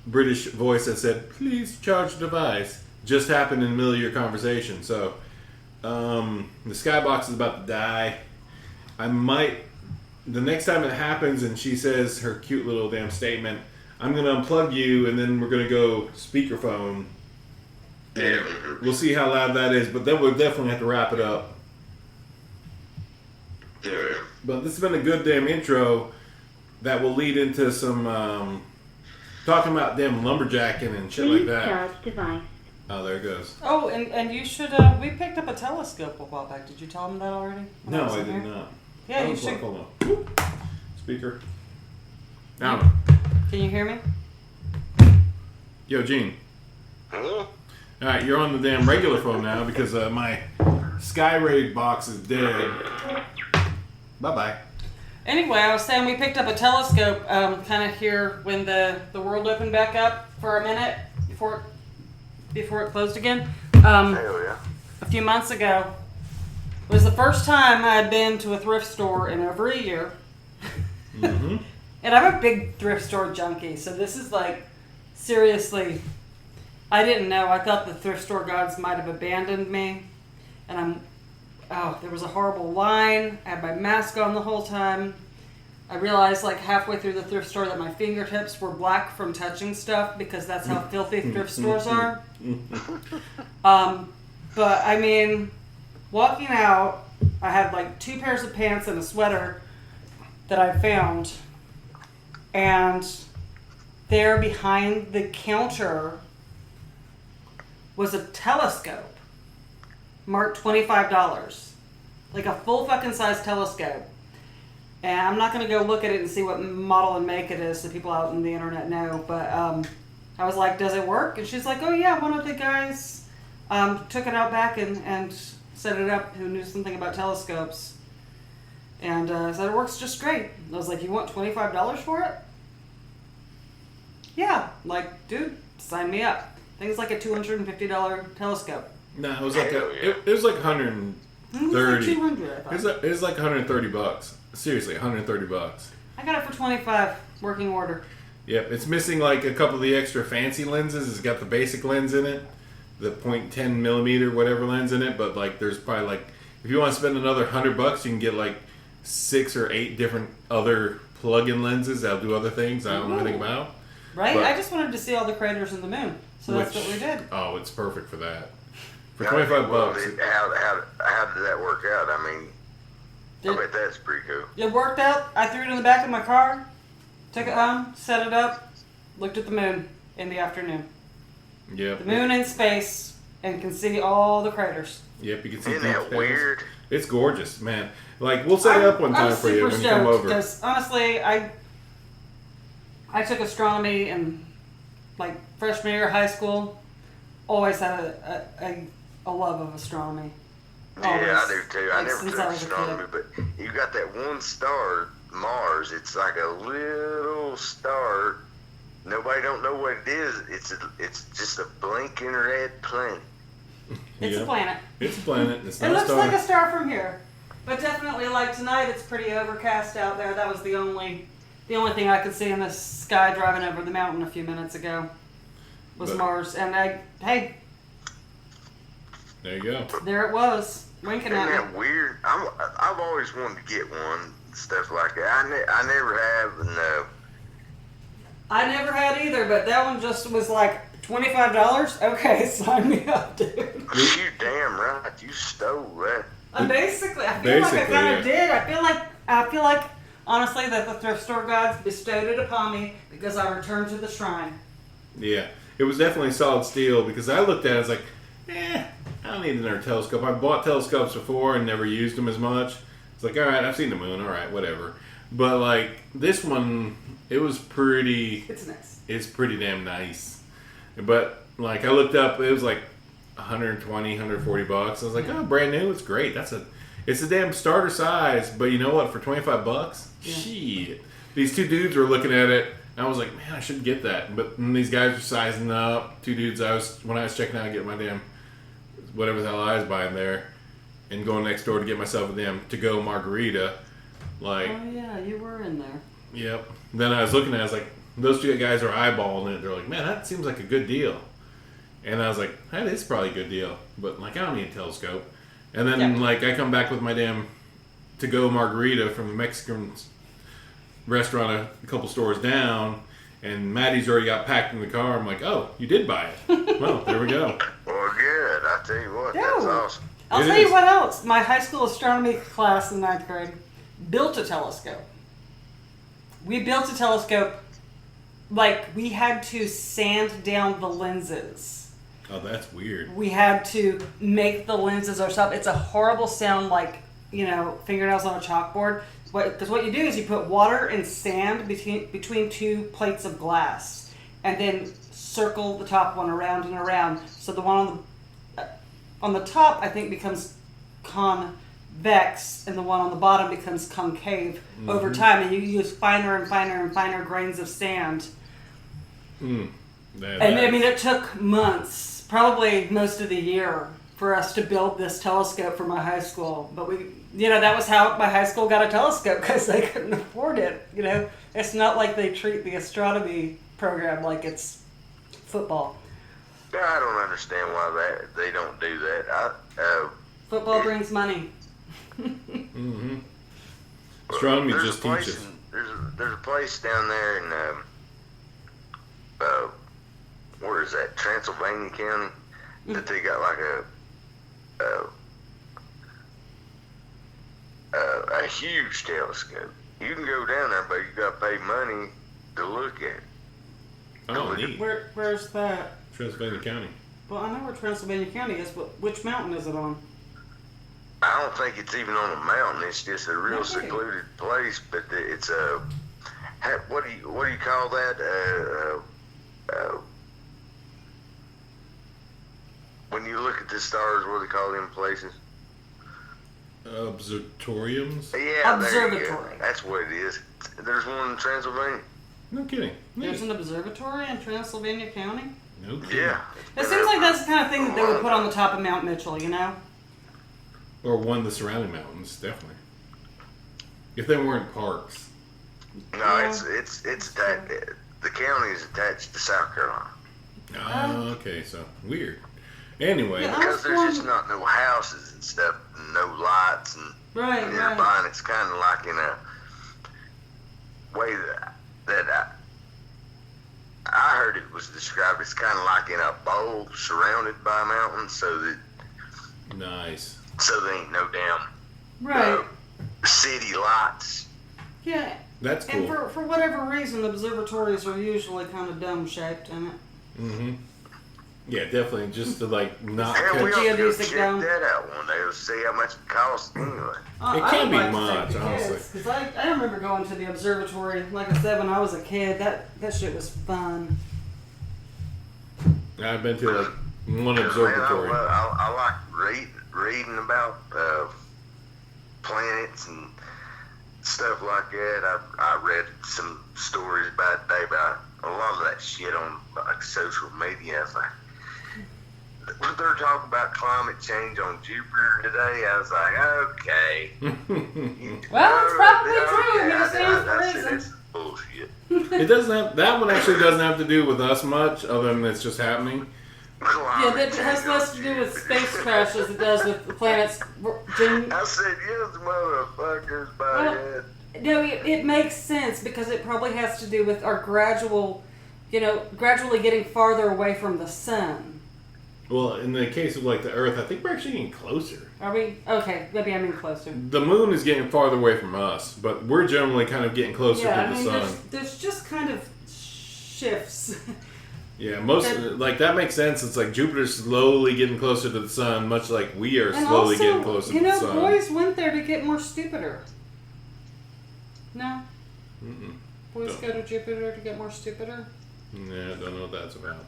British voice that said, "Please charge device," just happened in the middle of your conversation. So, the skybox is about to die. I might, the next time it happens and she says her cute little damn statement, I'm going to unplug you and then we're going to go speakerphone. And we'll see how loud that is, but then we'll definitely have to wrap it up. Yeah. But this has been a good damn intro that will lead into some talking about damn lumberjacking and shit like that. Charge device. Oh, there it goes. Oh, and you should, we picked up a telescope a while back. Did you tell them that already? No, I did not. Yeah, you should. Hold on. Speaker. I don't know. Can you hear me? Yo, Gene. Hello? Alright, you're on the damn regular phone now because my Sky Raid box is dead. Bye-bye. Anyway, I was saying we picked up a telescope kind of here when the world opened back up for a minute before it closed again. Hell yeah. A few months ago. It was the first time I had been to a thrift store in over a year. Mm-hmm. And I'm a big thrift store junkie, so this is like, seriously, I didn't know. I thought the thrift store gods might have abandoned me. And there was a horrible line. I had my mask on the whole time. I realized like halfway through the thrift store that my fingertips were black from touching stuff because that's how filthy thrift stores are. But I mean, walking out, I had like 2 pairs of pants and a sweater that I found, and there behind the counter was a telescope marked $25. Like a full fucking size telescope. And I'm not going to go look at it and see what model and make it is so people out on the internet know. But I was like, does it work? And she's like, oh yeah, one of the guys took it out back and set it up who knew something about telescopes. And said it works just great. I was like, you want $25 for it? Yeah. Like, dude, sign me up. I think it's like a $250 telescope. No, it was like it was like 130. It was like 200, I thought. It was like $130. Seriously, $130. I got it for 25, working order. Yep, it's missing like a couple of the extra fancy lenses. It's got the basic lens in it, the 0.10 millimeter whatever lens in it. But like, there's probably like, if you want to spend another $100, you can get like 6 or 8 different other plug-in lenses that'll do other things I don't know anything about. Right? But, I just wanted to see all the craters in the moon, so that's what we did. Oh, it's perfect for that. For How $25. did that work out? I mean, I bet that's pretty cool. It worked out. I threw it in the back of my car, took it home, set it up, looked at the moon in the afternoon. Yep. The moon in space, and can see all the craters. Yep, you can see Isn't that details. weird? It's gorgeous, man. Like, we'll set it up one time for you when you come over. Because honestly, I took astronomy in like freshman year of high school. Always had a love of astronomy. Always. Yeah, I do too. I Like, never since took I was a astronomy, but you got that one star, Mars. It's like a little star. Nobody don't know what it is. It's just a blinking red planet. It's a planet. It's a planet. It's It not looks a star. like a star from here, but definitely like tonight, it's pretty overcast out there. That was the only thing I could see in the sky driving over the mountain a few minutes ago was Mars, and hey, There you go. there it was, winking Isn't at me. that weird? I've always wanted to get one, stuff like that. I never have, and I never had either, but that one just was like $25. Okay, sign me up, dude. you damn right, you stole that. I feel like I kind of did. I feel like, honestly, that the thrift store gods bestowed it upon me because I returned to the shrine. Yeah. It was definitely solid steel because I looked at it, I was like, I don't need another telescope. I bought telescopes before and never used them as much. It's like, all right, I've seen the moon, all right, whatever. But like this one, it was pretty. It's nice. It's pretty damn nice. But like I looked up, it was like 120, 140 bucks. I was like, oh, brand new, it's great. It's a damn starter size. But you know what? For $25, shit. These 2 dudes were looking at it. And I was like, man, I should get that. But these guys were sizing up. 2 dudes, when I was checking out to get my damn whatever the hell I was buying there, and going next door to get myself a damn to-go margarita. Like, Oh yeah, you were in there. yep. Then I was looking at it, I was like, those 2 guys are eyeballing it. They're like, man, that seems like a good deal. And I was like, that is probably a good deal. But like, I don't need a telescope. And then like, I come back with my damn to-go margarita from the Mexican restaurant a couple stores down, and Maddie's already got packed in the car. I'm like, oh, you did buy it. Well, there we go. Well, good. I tell you what, that's awesome. I'll It tell is. you what else. My high school astronomy class in 9th grade built a telescope. We built a telescope, like we had to sand down the lenses. Oh, that's weird. We had to make the lenses ourselves. It's a horrible sound, like, fingernails on a chalkboard. Because what you do is you put water and sand between 2 plates of glass, and then circle the top one around and around. So the one on the top, I think, becomes convex, and the one on the bottom becomes concave over time. And you use finer and finer and finer grains of sand. And I mean, it took months, probably most of the year, for us to build this telescope for my high school. But that was how my high school got a telescope, because they couldn't afford it. It's not like they treat the astronomy program like it's football. Yeah, I don't understand why they don't do that. Football brings money. Astronomy there's just a place teaches. There's a place down there in where is that? Transylvania County. That they got like A huge telescope. You can go down there, but you got to pay money to look at it. Oh, neat. Where's that? Transylvania County. Well, I know where Transylvania County is, but which mountain is it on? I don't think it's even on a mountain. It's just a real Okay. secluded place. But it's a what do you call that? When you look at the stars, what do they call them places? Observatoriums? Yeah, there you go. Observatory. That's what it is. There's one in Transylvania. No kidding. There's Neat. an observatory in Transylvania County? No kidding. Yeah. It seems like that's the kind of thing that they would put on the top of Mount Mitchell, you know? Or one of the surrounding mountains, definitely. If they weren't parks. No, Yeah. it's attached. The county is attached to South Carolina Oh, okay, so weird. Anyway, Yeah. because there's going- just not no houses and stuff, and no lights and Right, nearby, right. and it's kind of like in a way that I heard it was described. It's kind of like in a bowl surrounded by mountains, so nice. there ain't no damn Right. city lights. Yeah. That's And cool. for whatever reason, observatories are usually kind of dome-shaped, in it? Mm-hmm. Yeah, definitely. Just to like not Hell, we catch. ought to go Geodesic check dome. that out one day. Let's see how much it costs anyway. It I can't would be like to much, take the honestly. kids, 'cause I remember going to the observatory, like I said, when I was a kid. That shit was fun. I've been to like one Man, observatory. I like reading about planets and stuff like that. I read some stories about today about a lot of that shit on like social media. I was like, when they're talking about climate change on Jupiter today, I was like, okay. Well, it's probably true. I mean, it stands for I a said, reason. that's bullshit. It doesn't have that one actually doesn't have to do with us much, other than it's just happening. Yeah, that has less to do with space crash as it does with the planets. I said, yes, motherfuckers, by Well, head. No, it makes sense because it probably has to do with our gradually getting farther away from the sun. Well, in the case of like the Earth, I think we're actually getting closer. Are we? Okay, maybe I'm in closer. The moon is getting farther away from us, but we're generally kind of getting closer Yeah, to I the mean, sun. there's just kind of shifts. Yeah, most like that makes sense. It's like Jupiter's slowly getting closer to the sun, much like we are And slowly also, getting closer you to the know, sun. boys went there to get more stupider. No? Mm-mm. Boys Don't. go to Jupiter to get more stupider? Yeah, I don't know what that's about.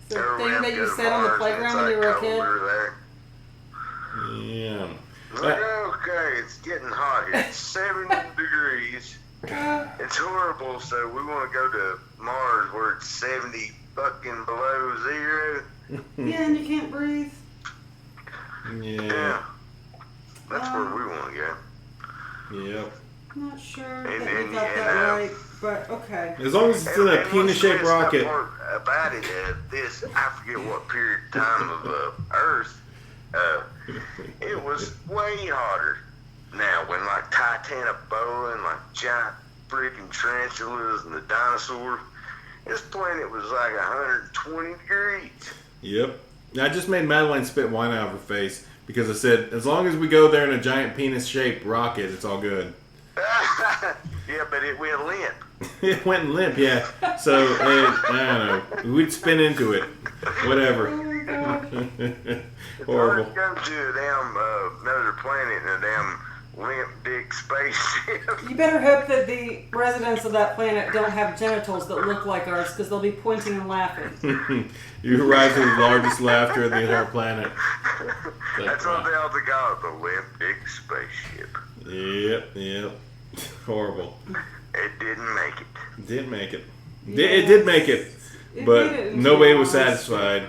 The thing that you said on the playground when you were a kid? Yeah. Like, okay, it's getting hot here. It's 70 degrees. It's horrible, so we want to go to Mars where it's 70 fucking below zero. Yeah, and you can't breathe. Yeah. Yeah. That's where we want to go. Yep. I'm not sure And- that and- we got and, that right, but okay. As long as it's in a And what's penis-shaped messed up rocket. part about it, this, I forget what period of time of Earth, it was way hotter. Now, when like Titanoboa and like giant freaking tarantulas and the dinosaurs, this planet was like 120 degrees. Yep. I just made Madeline spit wine out of her face because I said, as long as we go there in a giant penis-shaped rocket, it's all good. Yeah, but it went limp. It went limp, yeah. So, I don't know. We'd spin into it. Whatever. Horrible. Let's go to a damn another planet in a damn limp dick spaceship. You better hope that the residents of that planet don't have genitals that look like ours, because they'll be pointing and laughing. You arrive at the largest laughter of the entire planet. Like, That's what wow. they all call it, the limp dick spaceship. Yep. Horrible. It didn't make it. Did make it. Yes. It did make it. It made But it, nobody to be was honest. satisfied.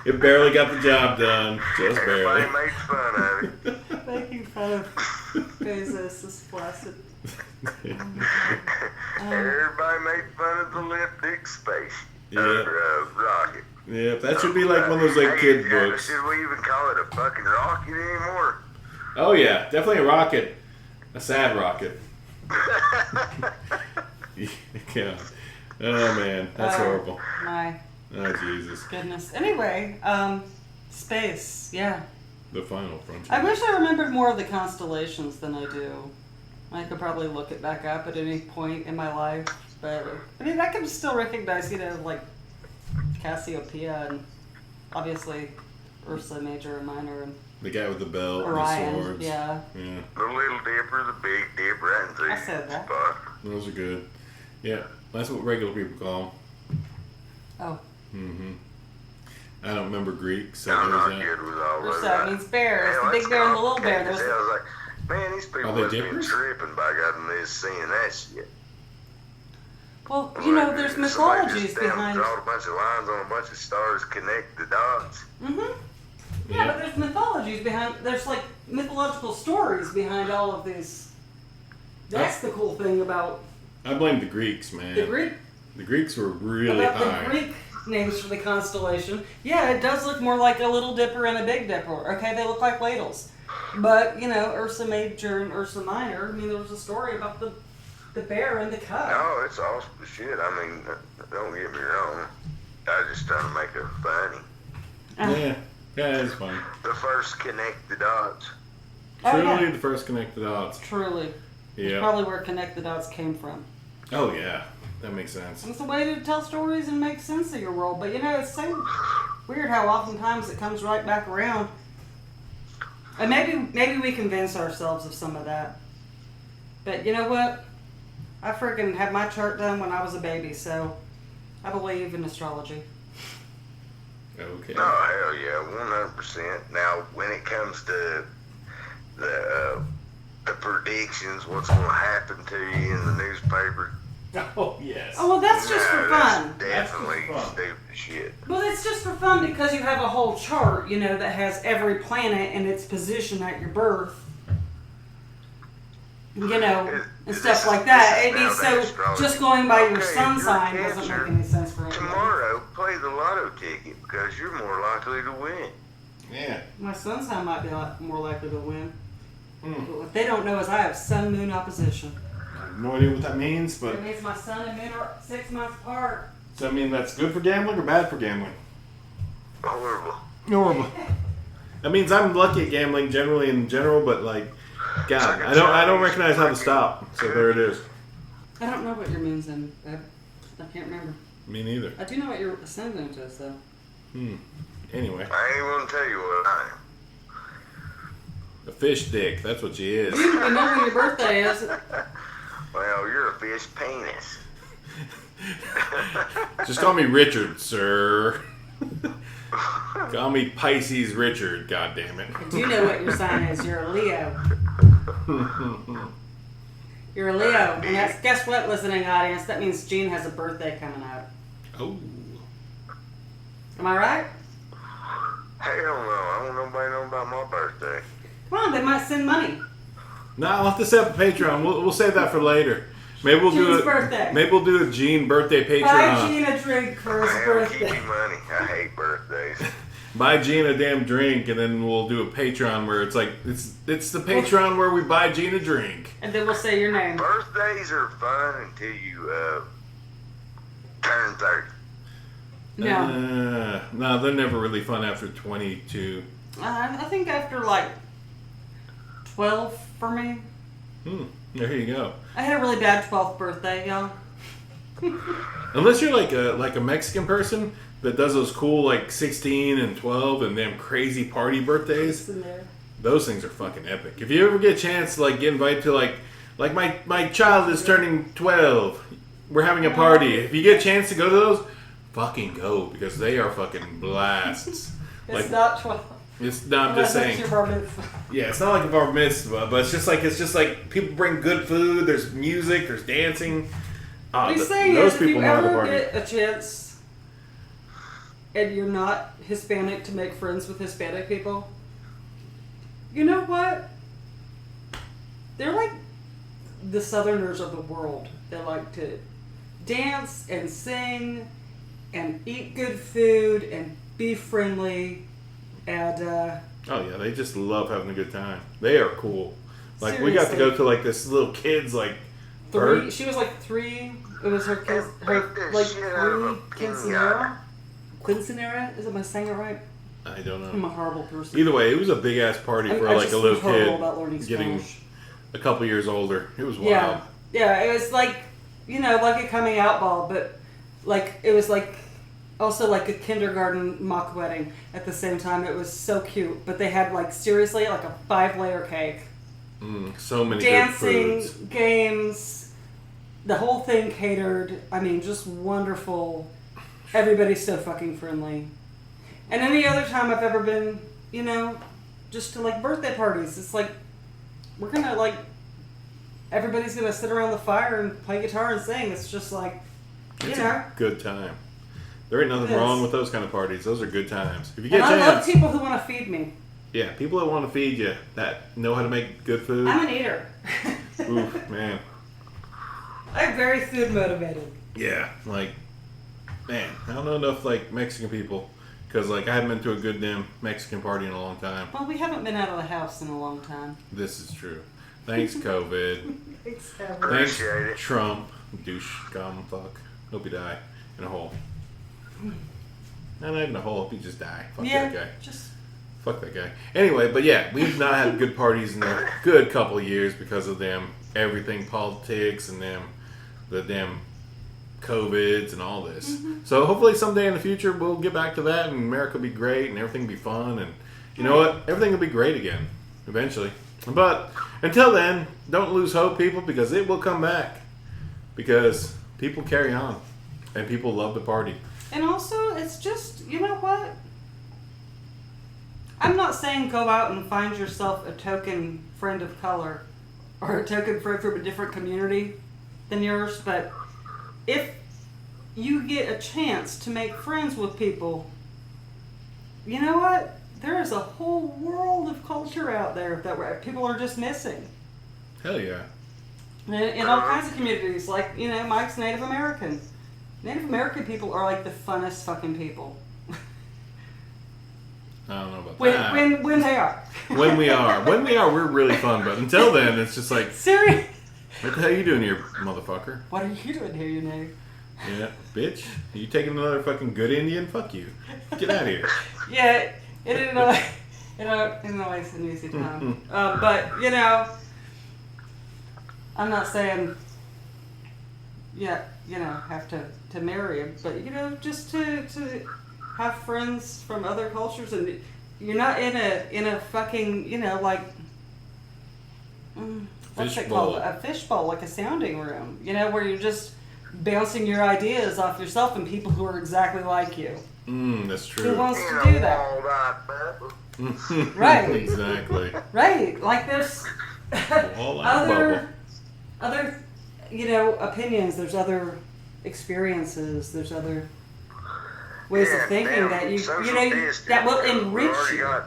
It barely got the job done. Just Everybody barely. made fun of it. Making fun of Bezos is flaccid. Everybody made fun of the limp dick space. Yeah. Rocket. Yep, that should be like one of those like kid books. Should we even call it a fucking rocket anymore? Oh yeah, definitely a rocket. A sad rocket. Yeah. Oh man, that's horrible. My Oh Jesus. goodness. Anyway, space. Yeah. The final frontier. I wish I remembered more of the constellations than I do. I could probably look it back up at any point in my life, but I mean, I can still recognize, like Cassiopeia and obviously Ursa Major and Minor and The guy with the belt Orion. and the swords. Yeah. Yeah. The Little Dipper, the Big Dipper, and the I said that. spot. Those are good. Yeah, that's what regular people call Oh. them. I don't remember Greek, so I'm there's not that. good with all Ursa that. means bear. It's Hell, the big it's bear and the little bear. complicated. There's I was like, man, these people Are they must be dippers? tripping by gotten this, seeing that shit. Well, Like, there's somebody mythologies just down behind. Draw a bunch of lines on a bunch of stars, connect the dots. Mm-hmm. Yeah, but there's mythologies behind. There's like mythological stories behind all of these. That's the cool thing about I blame the Greeks, man. the Greek. The Greeks were really About high. the Greek names for the constellation. Yeah, it does look more like a Little Dipper and a Big Dipper. Okay, they look like ladles. But Ursa Major and Ursa Minor. I mean, there was a story about the bear and the cub. No, it's awesome shit. I mean, don't get me wrong. I just trying to make it funny. Yeah, it's fun. The first connect the dots. Oh, Truly yeah. the first connected dots. Truly. Yeah. Probably where Connect the Dots came from. Oh, yeah. That makes sense. It's a way to tell stories and make sense of your world. But it's so weird how oftentimes it comes right back around. And maybe we convince ourselves of some of that. But you know what? I freaking had my chart done when I was a baby, so I believe in astrology. Okay. Oh, hell yeah, 100%. Now, when it comes to the predictions, what's going to happen to you in the newspaper, Oh, yes. Oh, well, that's just for fun. That's definitely That's for fun. stupid shit. Well, it's just for fun because you have a whole chart, that has every planet and its position at your birth. And stuff like that. I mean, so just going by your sun sign doesn't make any sense for anybody. Tomorrow, play the lotto ticket because you're more likely to win. Yeah. My sun sign might be more likely to win. Hmm. But what they don't know is I have sun-moon opposition. I have no idea what that means, but It means my sun and moon are 6 months apart. does that mean that's good for gambling or bad for gambling? Horrible. Horrible. That means I'm lucky at gambling generally in general, but God, I don't recognize how to stop. So there it is. I don't know what your moon's in, Beb. I can't remember. Me neither. I do know what your ascendant is, though. Anyway, I ain't gonna tell you what I am. a fish dick. That's what she is. You know when your birthday is. Well, you're a fish penis. Just call me Richard, sir. Call me Pisces Richard. God damn it. I do know what your sign is. You're a Leo. You're a Leo. And that's, guess what, listening audience? That means Gene has a birthday coming up. Oh. Am I right? Hell no, I don't know nobody know about my birthday. Come on, they might send money. No, I'll have to set up a Patreon. We'll save that for later. Maybe we'll do Gene's it. birthday. Maybe we'll do a Gene birthday Buy Patreon. Gene a drink for his Hell, keep birthday. me money. I hate birthdays. Buy Gene a damn drink, and then we'll do a Patreon where it's it's the Patreon where we buy Gene a drink. And then we'll say your name. Birthdays are fun until you turn 30. No. No, they're never really fun after 22. I think after 12 for me. There you go. I had a really bad 12th birthday, y'all. Unless you're like a Mexican person that does those cool 16 and 12 and damn crazy party birthdays. Those things are fucking epic. If you ever get a chance to get invited to like my child is turning 12, we're having a party. If you get a chance to go to those, fucking go because they are fucking blasts. It's not 12. It's not. I'm just saying. Your bar mitzvah. Yeah, it's not like a bar mitzvah, but it's just like people bring good food. There's music. There's dancing. What he's saying is, if you ever get a chance and you're not Hispanic to make friends with Hispanic people, you know what? They're like the Southerners of the world. They like to dance and sing and eat good food and be friendly and oh yeah, they just love having a good time. They are cool. We got to seriously. go to this little kids three. She was 3. It was her kids. Her Beat the shit out of a quinceanera. Quinceanera? Am I saying it right? I don't I'm know. a horrible person. Either way, it was a big ass party for I like just a little feel horrible kid about learning getting Spanish. a couple years older. It was wild. Yeah, it was like, like a coming out ball, but like it was like also like a kindergarten mock wedding at the same time. It was so cute, but they had like seriously like a 5-layer cake, So many dancing, good foods. games, the whole thing catered. I mean, just wonderful. Everybody's so fucking friendly. And any other time I've ever been, just to like birthday parties, it's like we're gonna like. Everybody's gonna sit around the fire and play guitar and sing. It's just like, It's a good time. There ain't nothing It is. wrh with those kind of parties. Those are good times. If you get And a I love chance, people who want to feed me. yeah, people that want to feed you, that know how to make good food. I'm an eater. Oof, man. I'm very food motivated. Yeah, like, man, I don't know enough like Mexican people because like I haven't been to a good damn Mexican party in a long time. Well, we haven't been out of the house in a long time. This is true. Thanks, COVID. Thanks, Thanks, Appreciate it. Trump. Douche, scum, fuck. Hope you die in a hole. Not even a hole. Hope you just die. Fuck that guy. just Fuck that guy. Anyway, but yeah, we've not had good parties in a good couple of years because of them everything politics and them the damn COVIDs and all this. So hopefully someday in the future we'll get back to that and America will be great and everything will be fun and you know what? Everything will be great again eventually. But until then, don't lose hope, people, because it will come back. Because people carry on and people love to party. And also, it's just, you know what? I'm not saying go out and find yourself a token friend of color or a token friend from a different community than yours, but if you get a chance to make friends with people, you know what? There is a whole world of culture out there that people are just missing. Hell yeah. In all kinds of communities, like, Mike's Native American. Native American people are like the funnest fucking people. I don't know about When that. when they are. When we are, we're really fun. But until then, it's just like, Serious? what the hell you doing here, motherfucker? What are you doing here, you know? Yeah, bitch. You taking another fucking good Indian? Fuck you. Get out of here. Yeah, it didn't always an easy time. But, I'm not saying, have to marry him, but, just to have friends from other cultures, and you're not in a fucking, what's it called? A fishbowl, like a sounding room, where you're just bouncing your ideas off yourself and people who are exactly like you. That's Who true. wants to do that? Right. Exactly. Right. Like there's Wall-eyed bubble. other opinions, there's other experiences, there's other ways of thinking that that will enrich already you. got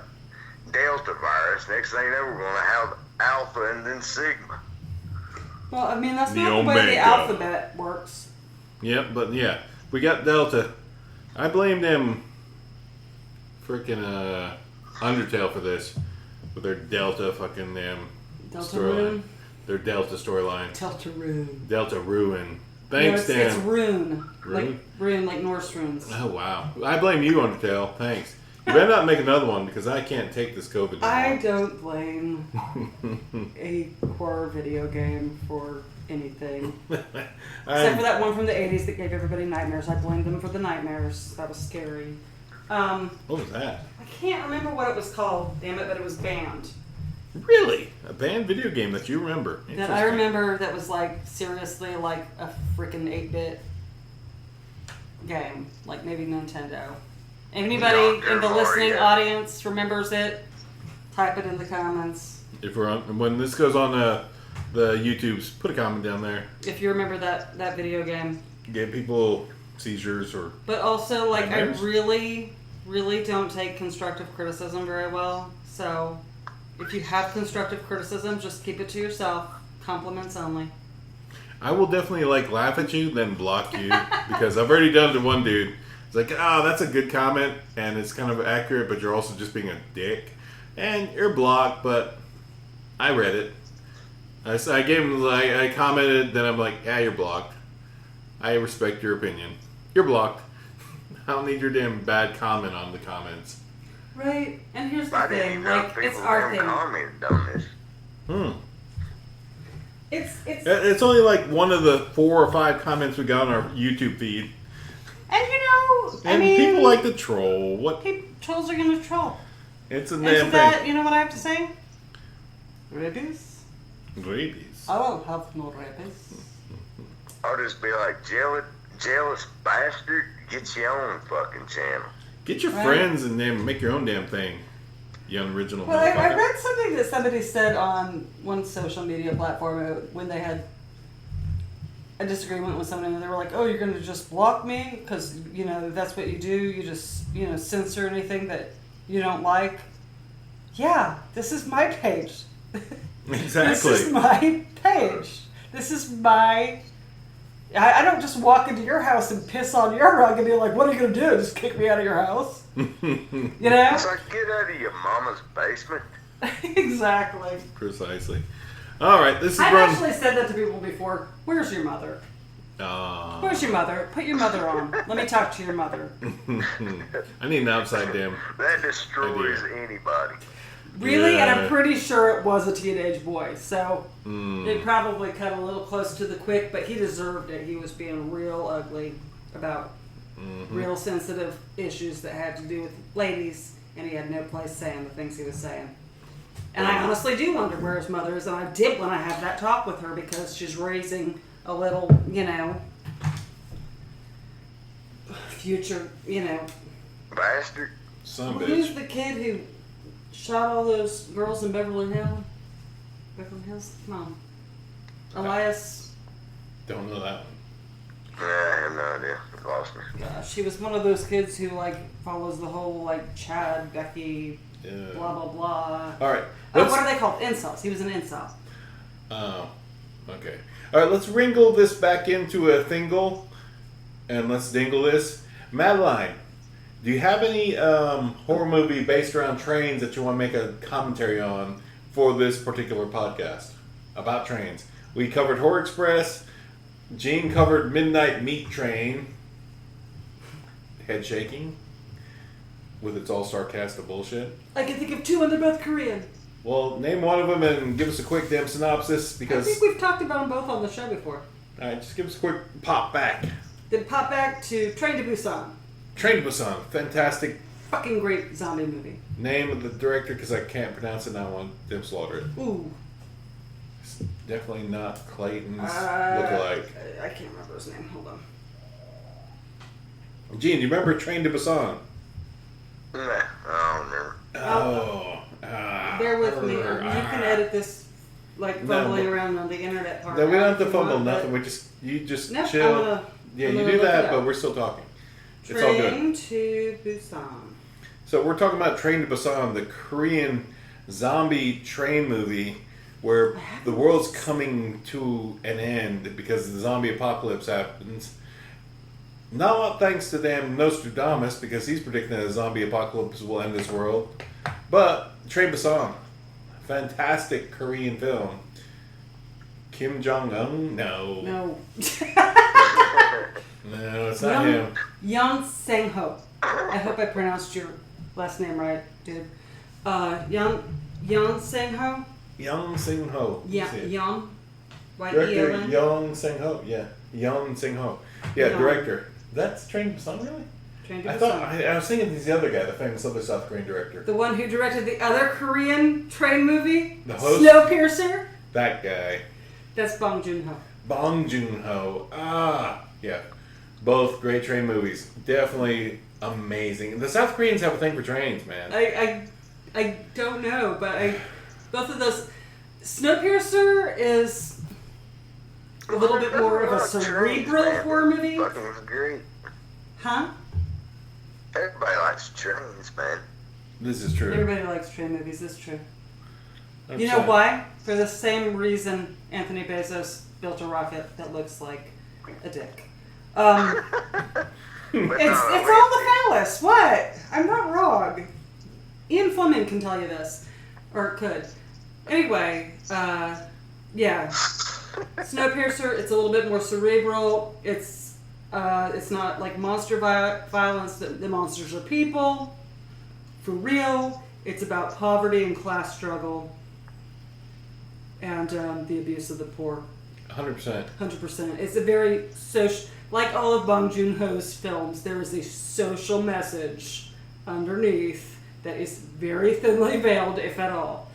Delta virus. Next thing you know, we're going to have Alpha and then Sigma. Well, I mean, that's The not the way the Omega. alphabet works. Yep, but yeah, we got Delta. I blame them freaking Undertale for this. With their Delta fucking them DeltaRune? Their Delta storyline. DeltaRune. DeltaRune. Thanks, No, it's Dan. rune. Rune? Like rune, like Norse runes. Oh, wow. I blame you, Undertale. Thanks. You better not make another one because I can't take this COVID I anymore. don't blame a horror video game for anything. Except for that one from the 80s that gave everybody nightmares. I blamed them for the nightmares. That was scary. What was that? I can't remember what it was called, damn it, but it was banned. Really? A banned video game that you remember? That I Interesting. remember that was like, seriously, like a freaking 8-bit game. Like maybe Nintendo. Anybody in the listening audience remembers it? Type it in the comments. If we're on, when this goes on the YouTubes, put a comment down there. If you remember that video game. Give people seizures or But also, like, nightmares? I really, really don't take constructive criticism very well. So, if you have constructive criticism, just keep it to yourself. Compliments only. I will definitely like laugh at you, then block you because I've already done it to one dude. It's like, oh, that's a good comment and it's kind of accurate, but you're also just being a dick, and you're blocked. But I read it. I gave him like I commented, then I'm like, yeah, you're blocked. I respect your opinion. You're blocked. I don't need your damn bad comment on the comments. Right, and here's the I didn't thing, even know like, it's people our damn thing. commented on this. It's only like one of the 4 or 5 comments we got on our YouTube feed. And you know, And people like to troll. What? trolls are gonna troll. It's a And damn to that, thing. you know what I have to say? Rabies? Rabies. I won't have no rabies. I'll just be like, jealous bastard, get your own fucking channel. Get your Right. friends and then make your own damn thing. You unoriginal Well, I motherfucker. read something that somebody said on one social media platform when they had a disagreement with somebody, and they were like, "Oh, you're going to just block me because you know that's what you do. You just censor anything that you don't like." Yeah, this is my page. Exactly. This is my page. This is my. I don't just walk into your house and piss on your rug and be like, "What are you going to do? Just kick me out of your house?" You know? It's like, get out of your mama's basement. Exactly. Precisely. All right, this is I've run. actually said that to people before. Where's your mother? Where's your mother? Put your mother on. Let me talk to your mother. I need an upside down. That destroys anybody. Really? And I'm Yeah. pretty sure it was a teenage boy. So they probably cut a little close to the quick, but he deserved it. He was being real ugly about real sensitive issues that had to do with ladies, and he had no place saying the things he was saying. And I honestly do wonder where his mother is, and I did when I had that talk with her because she's raising a little, future, Bastard. Son of a Who's bitch. the kid who shot all those girls in Beverly Hills? Beverly Hills? Come on. Elias. Don't know that one. I have no idea. You lost me. She was one of those kids who follows the whole Chad, Becky, Yeah. blah blah blah. All right. What are they called? Incels. He was an incel. Oh, okay. All right, let's wringle this back into a thingle, and let's dingle this. Madeline, do you have any horror movie based around trains that you want to make a commentary on for this particular podcast about trains? We covered Horror Express. Gene covered Midnight Meat Train. Head shaking with its all sarcastic bullshit. I can think of two, and they're both Korean. Well, name one of them and give us a quick damn synopsis I because. think we've talked about them both on the show before. All right, just give us a quick pop back. Then pop back to Train to Busan. Train to Busan, fantastic. Fucking great zombie movie. Name of the director because I can't pronounce it and I want them slaughtered. Ooh. It's definitely not Clayton's lookalike. I can't remember his name. Hold on. Gene, do you remember Train to Busan? Nah, I don't remember. Bear with me. You can edit this, fumbling around on the internet part. No, we don't have to if you fumble want, nothing. but- You just No, chill. Yeah, I'm you gonna do look that, it but up. we're still talking. It's all good. Train to Busan. So we're talking about Train to Busan, the Korean zombie train movie where the world's coming to an end because the zombie apocalypse happens. Not thanks to damn Nostradamus because he's predicting that a zombie apocalypse will end this world. But Train to Busan, fantastic Korean film. Kim Jong-un? No. No. No, it's not him. Young Sang-ho. I hope I pronounced your last name right, dude. Young Sang-ho? Young Sing-ho. Yeah, See it. Young. Director Y-E-O-N. Young Sing-ho. Yeah, Young Sing-ho. Yeah, Young. director. That's Train to Busan, really? Train to I Busan. thought I was thinking he's the other guy, the famous other South Korean director. The one who directed the other Korean train movie? The host? Snowpiercer? That guy, That's Bong Joon-ho. Bong Joon-ho. Yeah, both great train movies. Definitely amazing. The South Koreans have a thing for trains, man. I don't know, but both of those. Snowpiercer is a little bit more of a cerebral horror movie. Fucking was great. Huh? Everybody likes trains, man. This is true. Everybody likes train movies, that's true. I'm You know sorry. why? For the same reason Anthony Bezos built a rocket that looks like a dick. It's all the phallus. What? I'm not wrong. Ian Fleming can tell you this. Or could. Anyway, yeah. Snowpiercer, it's a little bit more cerebral. It's not like monster violence. The monsters are people. for real. It's about poverty and class struggle and the abuse of the poor. 100%. 100%. It's a very social, like all of Bong Joon-ho's films, there is a social message underneath that is very thinly veiled, if at all.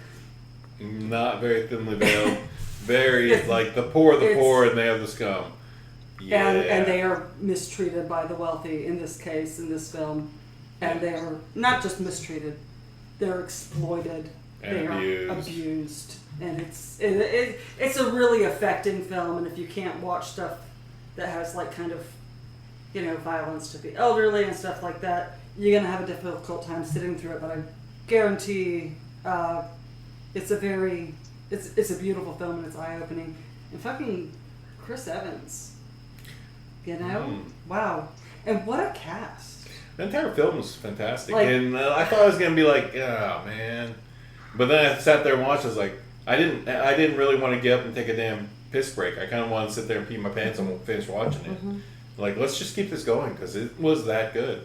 Not very thinly veiled. Very, like, the poor and they have the scum. Yeah. And they are mistreated by the wealthy in this case, in this film. And they are not just mistreated, they're exploited. And they are abused. And it's a really affecting film, and if you can't watch stuff that has like kind of, you know, violence to the elderly and stuff like that, you're gonna have a difficult time sitting through it. But I guarantee it's a beautiful film and it's eye-opening. And fucking Chris Evans, you know, wow, and what a cast! The entire film was fantastic, and I thought it was gonna be like, oh man, but then I sat there and watched. I was like, I didn't really want to get up and take a damn piss break. I kind of wanted to sit there and pee my pants and finish watching it. Like, let's just keep this going because it was that good.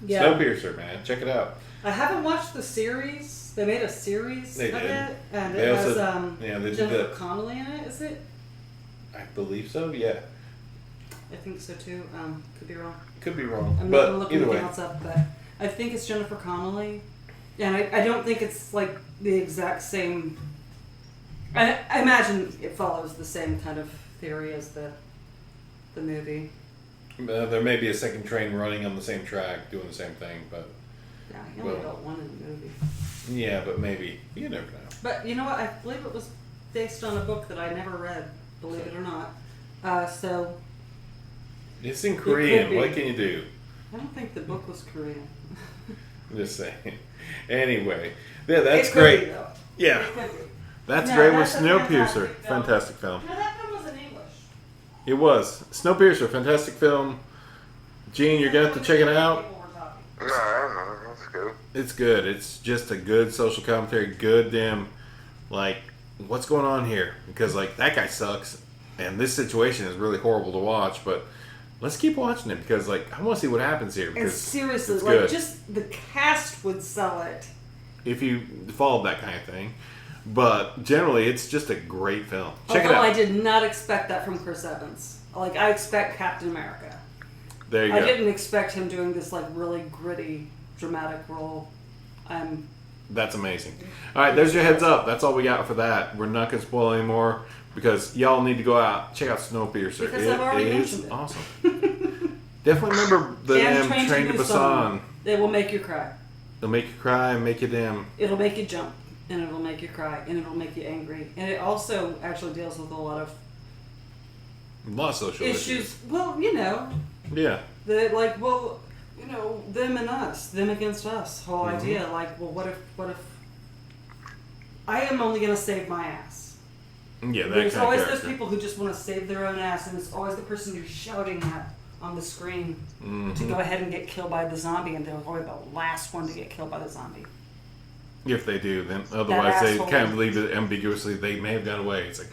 Yeah. Snowpiercer, man, check it out. I haven't watched the series. They made a series of it, and they it also, has Jennifer Connelly in it. Is it? I believe so. Yeah. I think so too. Could be wrong. Could be wrong. I'm not looking anything else up, but I think it's Jennifer Connelly, and I don't think it's like the exact same. I imagine it follows the same kind of theory as the movie. There may be a second train running on the same track, doing the same thing, but yeah, you only got one in the movie. Yeah, but maybe you never know. But you know what? I believe it was based on a book that I never read. Believe it or not. So. It's in Korean. What can you do? I don't think the book was Korean. I'm just saying. Anyway, yeah, that's great. Be, yeah, that's great with Snowpiercer. Fantastic film. No, that film was in English. It was Snowpiercer. Fantastic film. Gene, you're gonna have to check it out. No, that's good. It's good. It's just a good social commentary. Good damn, like, what's going on here? Because like that guy sucks, and this situation is really horrible to watch, but. Let's keep watching it because, like, I want to see what happens here. And seriously, like, good. Just the cast would sell it. If you followed that kind of thing. But generally, it's just a great film. Check it out. I did not expect that from Chris Evans. Like, I expect Captain America. There you go. I didn't expect him doing this, like, really gritty, dramatic role. That's amazing. All right, there's your heads up. That's all we got for that. We're not going to spoil anymore. Because y'all need to go out, check out Snowpiercer. Because I've already mentioned it. Awesome. Definitely remember the damn Train to Busan. It will make you cry. It'll make you cry, make you damn. It'll make you jump, and it'll make you cry, and it'll make you angry. And it also actually deals with a lot of social issues. Well, you know. Yeah. Them and us, them against us. Whole idea, like, well, what if I am only going to save my ass? Yeah, there's always those people who just want to save their own ass, and it's always the person you're shouting at on the screen to go ahead and get killed by the zombie, and they're always the last one to get killed by the zombie. If they do, then otherwise they kind of leave it ambiguously. They may have got away. It's like,